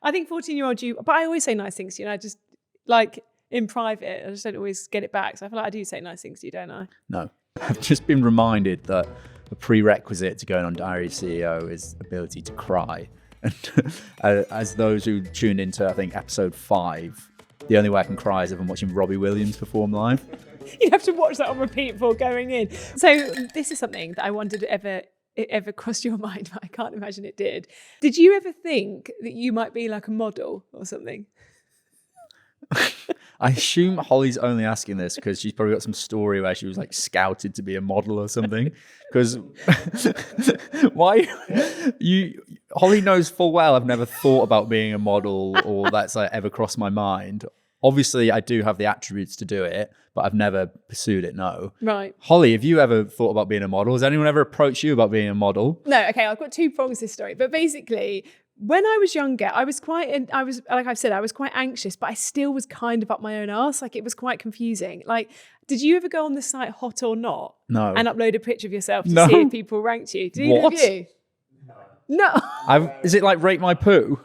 I think 14-year-old you, but I always say nice things. I just like in private. I just don't always get it back. So I feel like I do say nice things to you, don't I? No, I've just been reminded that a prerequisite to going on Diary of a CEO is ability to cry. And as those who tuned into, I think, episode 5, the only way I can cry is if I'm watching Robbie Williams perform live. You have to watch that on repeat before going in. So this is something that I wondered it ever crossed your mind, but I can't imagine it did. Did you ever think that you might be like a model or something? I assume Holly's only asking this because she's probably got some story where she was like scouted to be a model or something. Because why Holly knows full well I've never thought about being a model or that's like ever crossed my mind. Obviously, I do have the attributes to do it, but I've never pursued it. No. Right. Holly, have you ever thought about being a model? Has anyone ever approached you about being a model? No. Okay. I've got two prongs to this story, but basically, when I was younger, I was like I've said, I was quite anxious, but I still was kind of up my own arse. Like it was quite confusing. Like, did you ever go on the site Hot or Not? No. And upload a picture of yourself to No. see if people ranked you? Did either What? of you? No. Is it like Rate My Poo?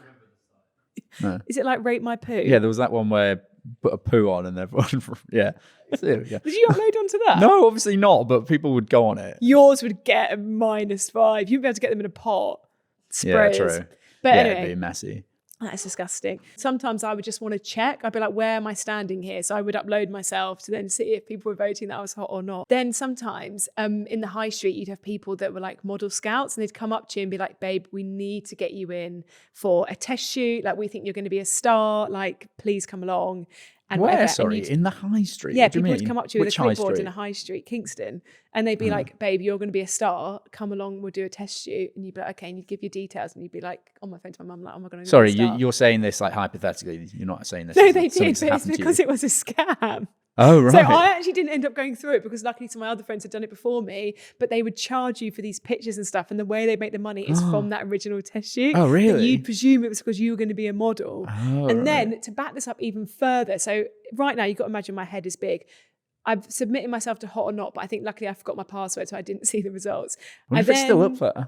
No. Is it like Rate My Poo? Yeah, there was that one where put a poo on and everyone, yeah. So there we go. Did you upload onto that? No, obviously not, but people would go on it. Yours would get a -5. You'd be able to get them in a pot. Sprayers. Yeah, true. But yeah, anyway, it'd be messy. that's disgusting. Sometimes I would just want to check. I'd be like, where am I standing here? So I would upload myself to then see if people were voting that I was hot or not. Then sometimes in the high street, you'd have people that were like model scouts and they'd come up to you and be like, babe, we need to get you in for a test shoot. Like, we think you're going to be a star. Like, please come along. And Where? whatever. Sorry, in the high street? Yeah, What do you people would mean? come up to you with Which a high clipboard street? in a high street, Kingtern, and they'd be like, babe, you're going to be a star. Come along, we'll do a test shoot. And you'd be like, okay, and you'd give your details and you'd be like, on my phone to my mum, like, oh my God, I'm Sorry, gonna be a star. you're saying this like hypothetically. You're not saying this. No, as they something did, that's but it's happened to because you. it was a scam. Oh, right. So I actually didn't end up going through it because luckily some of my other friends had done it before me, but they would charge you for these pictures and stuff. And the way they make the money is from that original test shoot. Oh, really? And you'd presume it was because you were going to be a model. Oh, and then to back this up even further. So right now you've got to imagine my head is big. I've submitted myself to Hot or Not, but I think luckily I forgot my password, so I didn't see the results. What if it's still up there?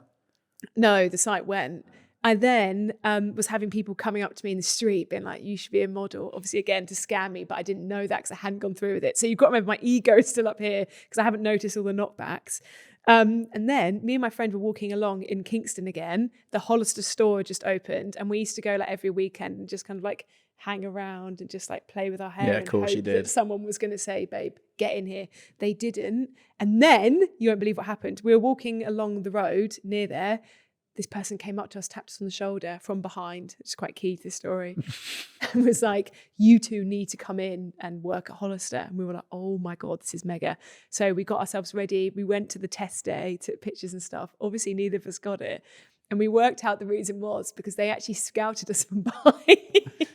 No, the site went. I then was having people coming up to me in the street being like, you should be a model. Obviously, again, to scam me, but I didn't know that because I hadn't gone through with it. So you've got to remember my ego is still up here because I haven't noticed all the knockbacks. And then me and my friend were walking along in Kingston again. The Hollister store had just opened and we used to go like every weekend and just kind of like hang around and just like play with our hair. Yeah, of and course hope you did. that someone was going to say, babe, get in here. They didn't. And then you won't believe what happened. We were walking along the road near there. This person came up to us, tapped us on the shoulder from behind, which is quite key to this story, and was like, you two need to come in and work at Hollister. And we were like, oh my God, this is mega. So we got ourselves ready. We went to the test day, took pictures and stuff. Obviously, neither of us got it. And we worked out the reason was because they actually scouted us from behind.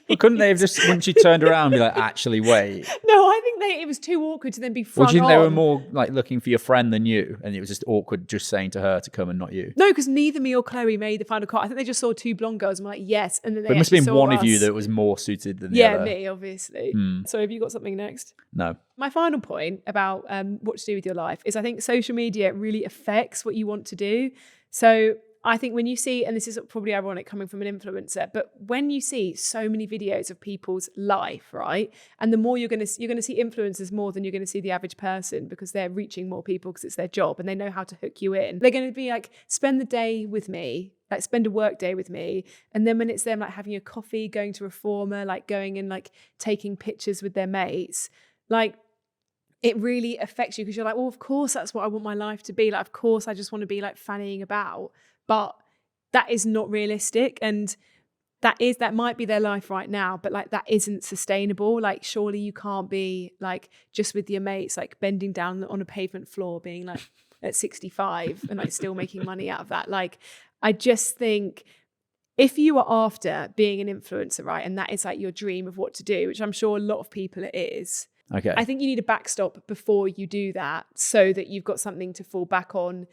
Well, couldn't they have just, once you turned around, be like, actually, wait? No, I think it was too awkward to then be Or front do you think they were on. more like looking for your friend than you? And it was just awkward just saying to her to come and not you? No, because neither me or Chloe made the final cut. I think they just saw two blonde girls and were like, yes. And then they But it must have actually been saw one of you us. that was more suited than the Yeah, other. me, obviously. So have you got something next? No. My final point about what to do with your life is I think social media really affects what you want to do. So I think when you see, and this is probably ironic coming from an influencer, but when you see so many videos of people's life, right? And the more you're going to see influencers more than you're going to see the average person because they're reaching more people because it's their job and they know how to hook you in. They're going to be like, spend the day with me, like spend a work day with me. And then when it's them like having a coffee, going to Reformer, like going and like taking pictures with their mates, like it really affects you because you're like, well, of course that's what I want my life to be. Like, of course I just want to be like fannying about. But that is not realistic. And that might be their life right now, but like that isn't sustainable. Like surely you can't be like just with your mates, like bending down on a pavement floor, being like at 65 and like still making money out of that. Like, I just think if you are after being an influencer, right, and that is like your dream of what to do, which I'm sure a lot of people it is, Okay. I think you need a backstop before you do that so that you've got something to fall back on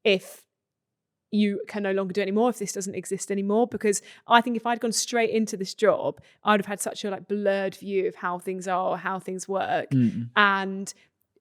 if you can no longer do it anymore, if this doesn't exist anymore. Because I think if I'd gone straight into this job, I'd have had such a like blurred view of how things are or how things work. And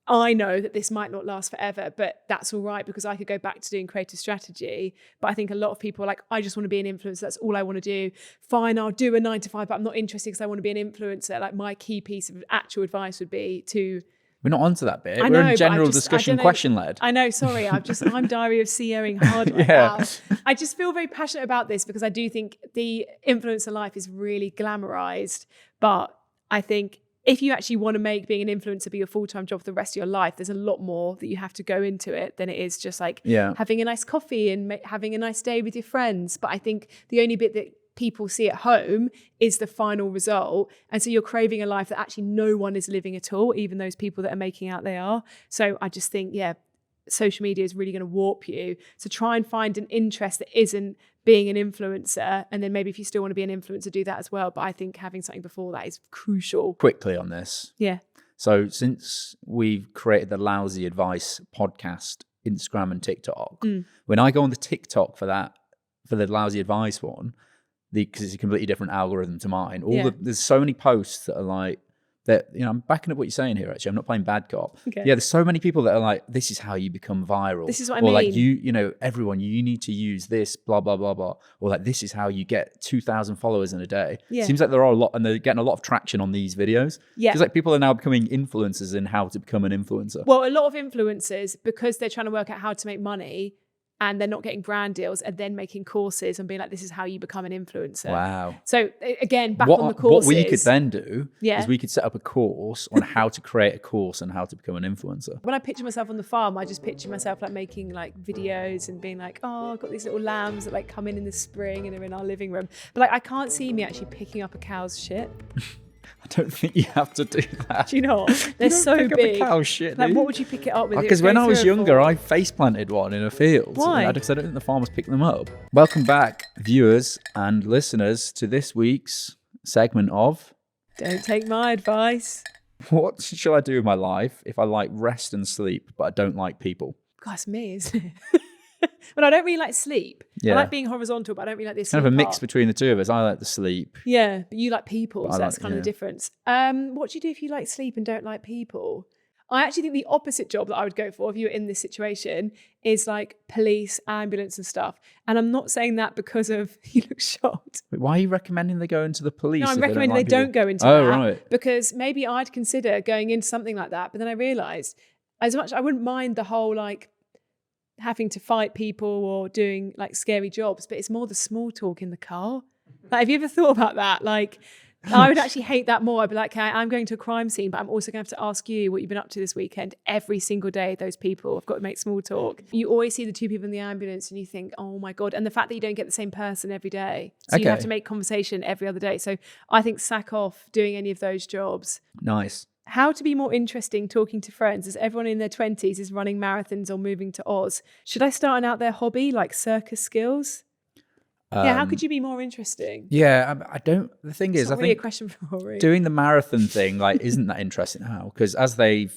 I know that this might not last forever, but that's all right because I could go back to doing creative strategy. But I think a lot of people are like, I just want to be an influencer. That's all I want to do. Fine, I'll do a 9 to 5, but I'm not interested because I want to be an influencer. Like my key piece of actual advice would be to... We're not onto that bit. I We're know, in but general I don't discussion, know. question led. I know, sorry. I'm diary of CEOing hard right Yeah. now. I just feel very passionate about this because I do think the influencer life is really glamorized, but I think if you actually want to make being an influencer be your full-time job for the rest of your life, there's a lot more that you have to go into it than it is just like having a nice coffee and having a nice day with your friends. But I think the only bit that people see at home is the final result. And so you're craving a life that actually no one is living at all, even those people that are making out they are. So I just think, social media is really going to warp you. So try and find an interest that isn't being an influencer. And then maybe if you still want to be an influencer, do that as well. But I think having something before that is crucial. Quickly on this. Yeah. So since we've created the Lousy Advice podcast, Instagram and TikTok, when I go on the TikTok for the Lousy Advice one, because it's a completely different algorithm to mine, there's so many posts that are like, that, I'm backing up what you're saying here, actually. I'm not playing bad cop. Okay. Yeah, there's so many people that are like, this is how you become viral. This is what I mean. Or like, everyone, you need to use this, blah, blah, blah, blah. Or like, this is how you get 2,000 followers in a day. Yeah. Seems like there are a lot, and they're getting a lot of traction on these videos. Yeah. It's like people are now becoming influencers in how to become an influencer. Well, a lot of influencers, because they're trying to work out how to make money, and they're not getting brand deals, and then making courses and being like, this is how you become an influencer. Wow. So again, on the courses. What we could then do is we could set up a course on how to create a course and how to become an influencer. When I picture myself on the farm, I just picture myself like making like videos and being like, oh, I've got these little lambs that like come in the spring and are in our living room. But like, I can't see me actually picking up a cow's shit. I don't think you have to do that. Do you know what? They're so big. Cow shit, like, what would you pick it up with? Because when I was younger, I face planted one in a field. Why? Because I don't think the farmers pick them up. Welcome back, viewers and listeners, to this week's segment of Don't Take My Advice. What shall I do with my life if I like rest and sleep, but I don't like people? God, it's me, isn't it? But I don't really like sleep. I like being horizontal, but I don't really like this. Kind of a mix between the two of us. I like the sleep. Yeah, but you like people, so that's kind of the difference. What do you do if you like sleep and don't like people? I actually think the opposite job that I would go for if you were in this situation is like police, ambulance and stuff. And I'm not saying that because of, you look shocked. Wait, why are you recommending they go into the police? No, I'm recommending they don't go into that. Oh, right. Because maybe I'd consider going into something like that. But then I realised as much, I wouldn't mind the whole like having to fight people or doing like scary jobs, but it's more the small talk in the car. Like, have you ever thought about that? Like, I would actually hate that more. I'd be like, okay, I'm going to a crime scene, but I'm also going to have to ask you what you've been up to this weekend. Every single day, those people, I've got to make small talk. You always see the two people in the ambulance and you think, oh my God. And the fact that you don't get the same person every day. So you have to make conversation every other day. So I think sack off doing any of those jobs. Nice. How to be more interesting talking to friends as everyone in their 20s is running marathons or moving to Oz. Should I start an out there hobby like circus skills? How could you be more interesting? Yeah, I don't. The thing is, I think a question for Rory. Doing the marathon thing like isn't that interesting now? Because as they've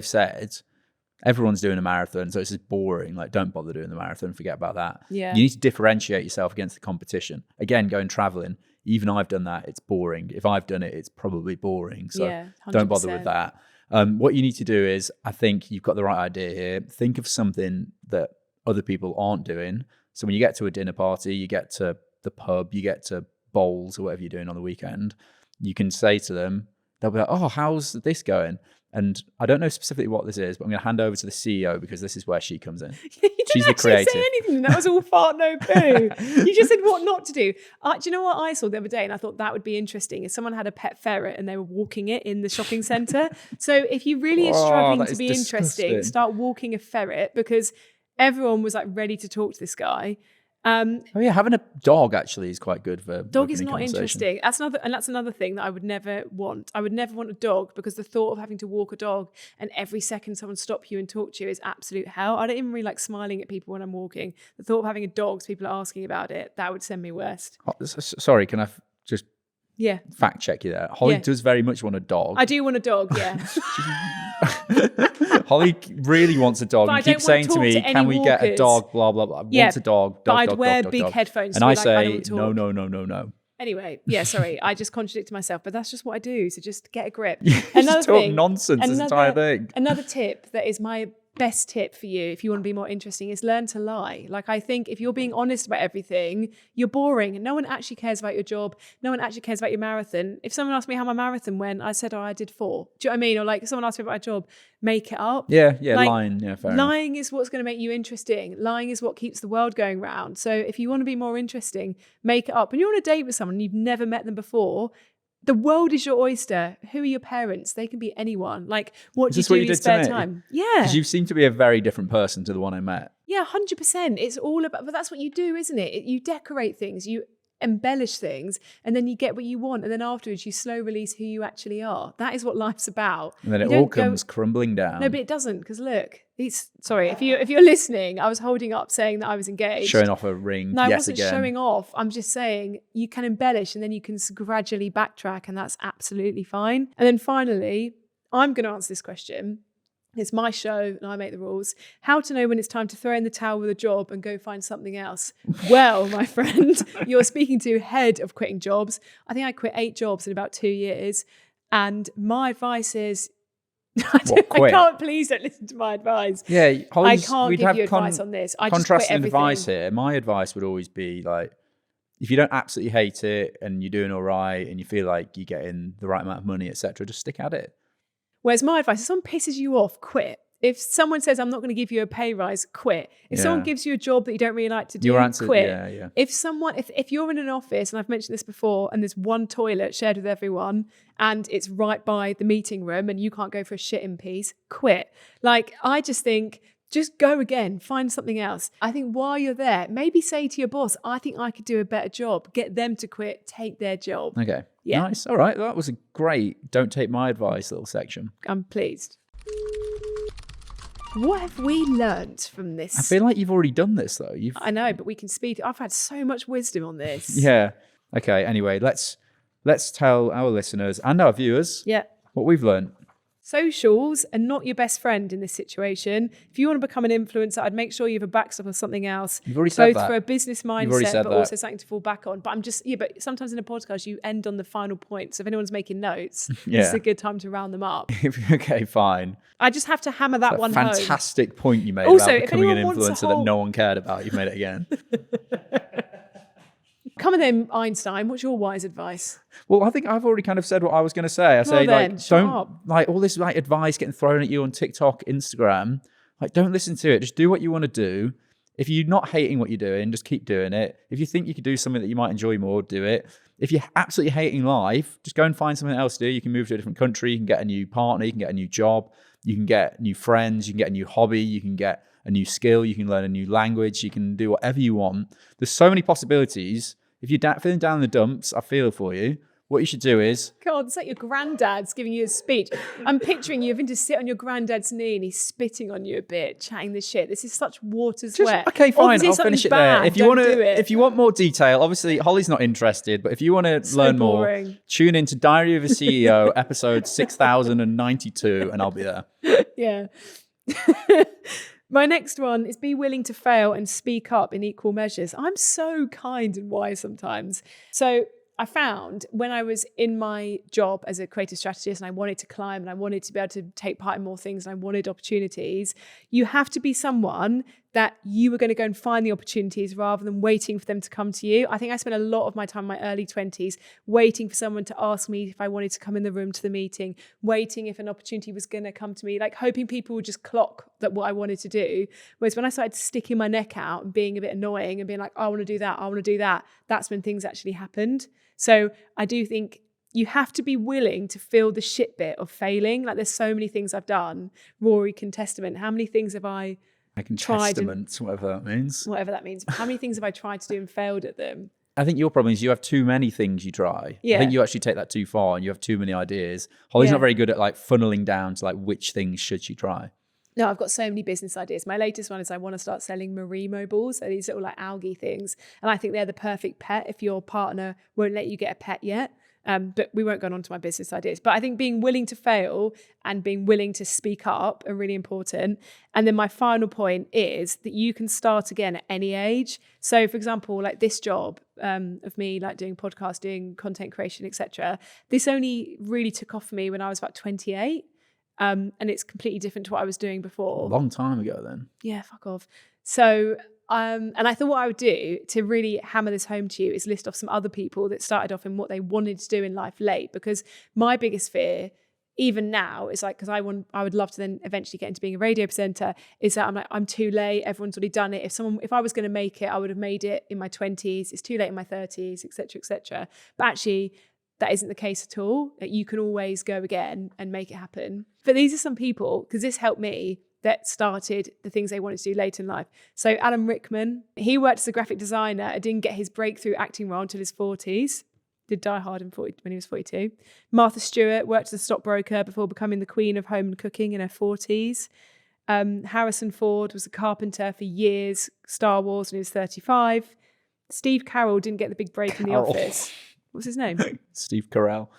said, everyone's doing a marathon, so it's just boring. Like, don't bother doing the marathon. Forget about that. Yeah, you need to differentiate yourself against the competition. Again, going traveling. Even I've done that. It's boring. If I've done it, it's probably boring. So don't bother with that. What you need to do is, I think you've got the right idea here. Think of something that other people aren't doing. So when you get to a dinner party, you get to the pub, you get to bowls or whatever you're doing on the weekend, you can say to them, they'll be like, oh, how's this going? And I don't know specifically what this is, but I'm going to hand over to the CEO because this is where she comes in. She's the creative. Say anything. That was all fart, no poo. You just said what not to do. Do you know what I saw the other day? And I thought that would be interesting. Is someone had a pet ferret and they were walking it in the shopping centre. So if you really are struggling to be interesting, start walking a ferret, because everyone was like ready to talk to this guy. Having a dog actually is quite good for dog is not interesting. That's another thing that I would never want. I would never want a dog because the thought of having to walk a dog and every second someone stop you and talk to you is absolute hell. I don't even really like smiling at people when I'm walking. The thought of having a dog, so people are asking about it, that would send me west. Sorry, can I just fact check you there? Holly does very much want a dog. I do want a dog, yeah. Holly really wants a dog. You keep saying to me, can we get a dog, blah, blah, blah. Wants a dog, but I'd wear big headphones. And I say, no. Anyway, sorry, I just contradicted myself, but that's just what I do. So just get a grip. Another thing, nonsense this entire thing. Another tip that is my best tip for you if you want to be more interesting is learn to lie. Like, I think if you're being honest about everything, you're boring and no one actually cares about your job. No one actually cares about your marathon. If someone asked me how my marathon went, I said, I did 4. Do you know what I mean? Or like if someone asked me about my job, make it up. Yeah, like, lying. Yeah, fair enough. Lying is what's going to make you interesting. Lying is what keeps the world going round. So if you want to be more interesting, make it up. When you're on a date with someone and you've never met them before, The world is your oyster. Who are your parents? They can be anyone. Like, what do you Is this do what in you your did to spare me? time? Yeah. Because you seem to be a very different person to the one I met. Yeah, 100%. It's all about, but that's what you do, isn't it? You decorate things, you embellish things, and then you get what you want. And then afterwards, you slow release who you actually are. That is what life's about. And then it You all don't go- comes crumbling down. No, but it doesn't, because look, sorry, if you're listening, I was holding up saying that I was engaged. Showing off a ring No, I yet wasn't again. showing off. I'm just saying you can embellish and then you can gradually backtrack, and that's absolutely fine. And then finally, I'm going to answer this question. It's my show and I make the rules. How to know when it's time to throw in the towel with a job and go find something else? Well, my friend, you're speaking to head of quitting jobs. I think I quit 8 jobs in about 2 years. And my advice is, please don't listen to my advice. Yeah, I can't give you advice on this. I just quit contrasting everything. advice here. My advice would always be like, if you don't absolutely hate it and you're doing all right and you feel like you're getting the right amount of money, etc., just stick at it. Whereas my advice, if someone pisses you off, quit. If someone says, I'm not going to give you a pay rise, quit. If someone gives you a job that you don't really like to do, Your answer, quit. yeah. If you're in an office, and I've mentioned this before, and there's one toilet shared with everyone, and it's right by the meeting room, and you can't go for a shit in peace, quit. Like, I just think, just go again, find something else. I think while you're there, maybe say to your boss, I think I could do a better job. Get them to quit, take their job. Okay. Yeah. Nice. All right. That was a great don't take my advice little section. I'm pleased. What have we learnt from this? I feel like you've already done this though. I know, but we can speed. I've had so much wisdom on this. Yeah. Okay. Anyway, let's tell our listeners and our viewers what we've learned. Socials are not your best friend in this situation. If you want to become an influencer, I'd make sure you have a backstop of something else. You've already said both that. for a business already mindset, said but that. also something to fall back on. But but sometimes in a podcast, you end on the final point. So if anyone's making notes, this is a good time to round them up. Okay, fine. I just have to hammer that one home. Fantastic point you made Also, about if becoming an anyone wants influencer that no one cared about. You've made it again. Come on then, Einstein. What's your wise advice? Well, I think I've already kind of said what I was going to say. I say, then, shut don't up. like all this like advice getting thrown at you on TikTok, Instagram. Like, don't listen to it. Just do what you want to do. If you're not hating what you're doing, just keep doing it. If you think you could do something that you might enjoy more, do it. If you're absolutely hating life, just go and find something else to do. You can move to a different country. You can get a new partner. You can get a new job. You can get new friends. You can get a new hobby. You can get a new skill. You can learn a new language. You can do whatever you want. There's so many possibilities. If you're feeling down in the dumps, I feel for you. What you should do is... God, it's like your granddad's giving you a speech. I'm picturing you having to sit on your granddad's knee and he's spitting on you a bit, chatting this shit. This is such water's wet. Okay, fine. Obviously, I'll something's finish it bad. there. If you want more detail, obviously Holly's not interested. But if you want to learn boring. more, tune in to Diary of a CEO, episode 6092, and I'll be there. Yeah. My next one is be willing to fail and speak up in equal measures. I'm so kind and wise sometimes. So I found when I was in my job as a creative strategist and I wanted to climb and I wanted to be able to take part in more things and I wanted opportunities, you have to be someone that you were going to go and find the opportunities rather than waiting for them to come to you. I think I spent a lot of my time in my early 20s waiting for someone to ask me if I wanted to come in the room to the meeting, waiting if an opportunity was going to come to me, like hoping people would just clock that what I wanted to do. Whereas when I started sticking my neck out and being a bit annoying and being like, I want to do that, that's when things actually happened. So I do think you have to be willing to feel the shit bit of failing. Like there's so many things I've done. Rory can testament. How many things have I tried? Whatever that means. Whatever that means. How many things have I tried to do and failed at them? I think your problem is you have too many things you try. Yeah. I think you actually take that too far and you have too many ideas. Holly's not very good at like funneling down to like which things should she try. No, I've got so many business ideas. My latest one is I want to start selling Marimo balls, so these little like algae things. And I think they're the perfect pet if your partner won't let you get a pet yet. But we won't go on to my business ideas. But I think being willing to fail and being willing to speak up are really important. And then my final point is that you can start again at any age. So for example, like this job of me like doing podcasts, doing content creation, etc. This only really took off for me when I was about 28. And it's completely different to what I was doing before. A long time ago then. Yeah, fuck off. So, and I thought what I would do to really hammer this home to you is list off some other people that started off in what they wanted to do in life late. Because my biggest fear, even now, is like, because I would love to then eventually get into being a radio presenter, is that I'm like, I'm too late. Everyone's already done it. If I was going to make it, I would have made it in my 20s. It's too late in my 30s, etc., etc. But actually, that isn't the case at all. That you can always go again and make it happen. But these are some people, because this helped me, that started the things they wanted to do later in life. So Alan Rickman, he worked as a graphic designer and didn't get his breakthrough acting role until his 40s. Did Die Hard when he was 42. Martha Stewart worked as a stockbroker before becoming the queen of home and cooking in her 40s. Harrison Ford was a carpenter for years, Star Wars, when he was 35. Steve Carell didn't get the big break in The Office. What's his name? Steve Carell.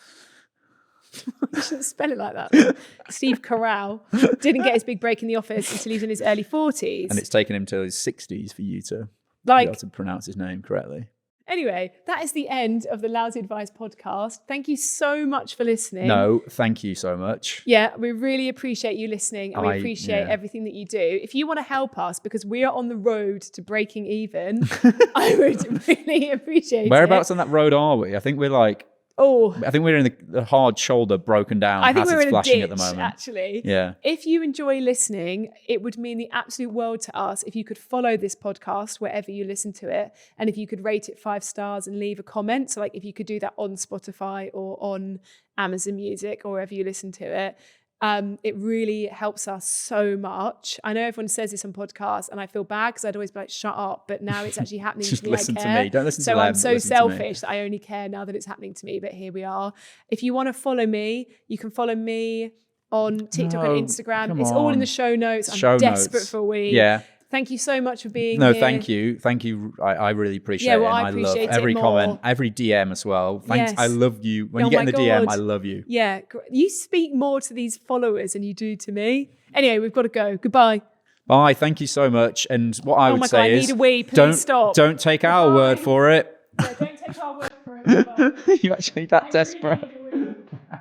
You shouldn't spell it like that. Steve Carell didn't get his big break in The Office until he was in his early 40s. And it's taken him till his 60s for you to be like able to pronounce his name correctly. Anyway, that is the end of the Lousy Advice podcast. Thank you so much for listening. No, thank you so much. Yeah, we really appreciate you listening, and we appreciate everything that you do. If you want to help us, because we are on the road to breaking even, I would really appreciate Whereabouts on that road are we? I think we're like, I think we're in the hard shoulder, broken down. I think we're in a ditch, at the moment. actually. Yeah. If you enjoy listening, it would mean the absolute world to us if you could follow this podcast wherever you listen to it, and if you could rate it 5 stars and leave a comment. So like if you could do that on Spotify or on Amazon Music or wherever you listen to it. It really helps us so much. I know everyone says this on podcasts, and I feel bad because I'd always be like, shut up. But now it's actually happening Just to me. listen I to care. me. Don't listen so to them. I'm so Listen to me. selfish that I only care now that it's happening to me. But here we are. If you want to follow me, you can follow me on TikTok and Instagram. It's all in the show notes. I'm desperate for a wee. Yeah. Thank you so much for being No, here. thank you. Thank you. I really appreciate it. Well, And I I love appreciate every it more. comment, every DM as well. Thanks. Yes. I love you. When you Oh get in the my DM, God. I love you. Yeah. You speak more to these followers than you do to me. Anyway, we've got to go. Goodbye. Bye. Thank you so much. And what I would my say God, I is, need a wee. Please stop. Don't take our word for it. Yeah, don't take our word for it. You're actually that desperate. Really need a wee.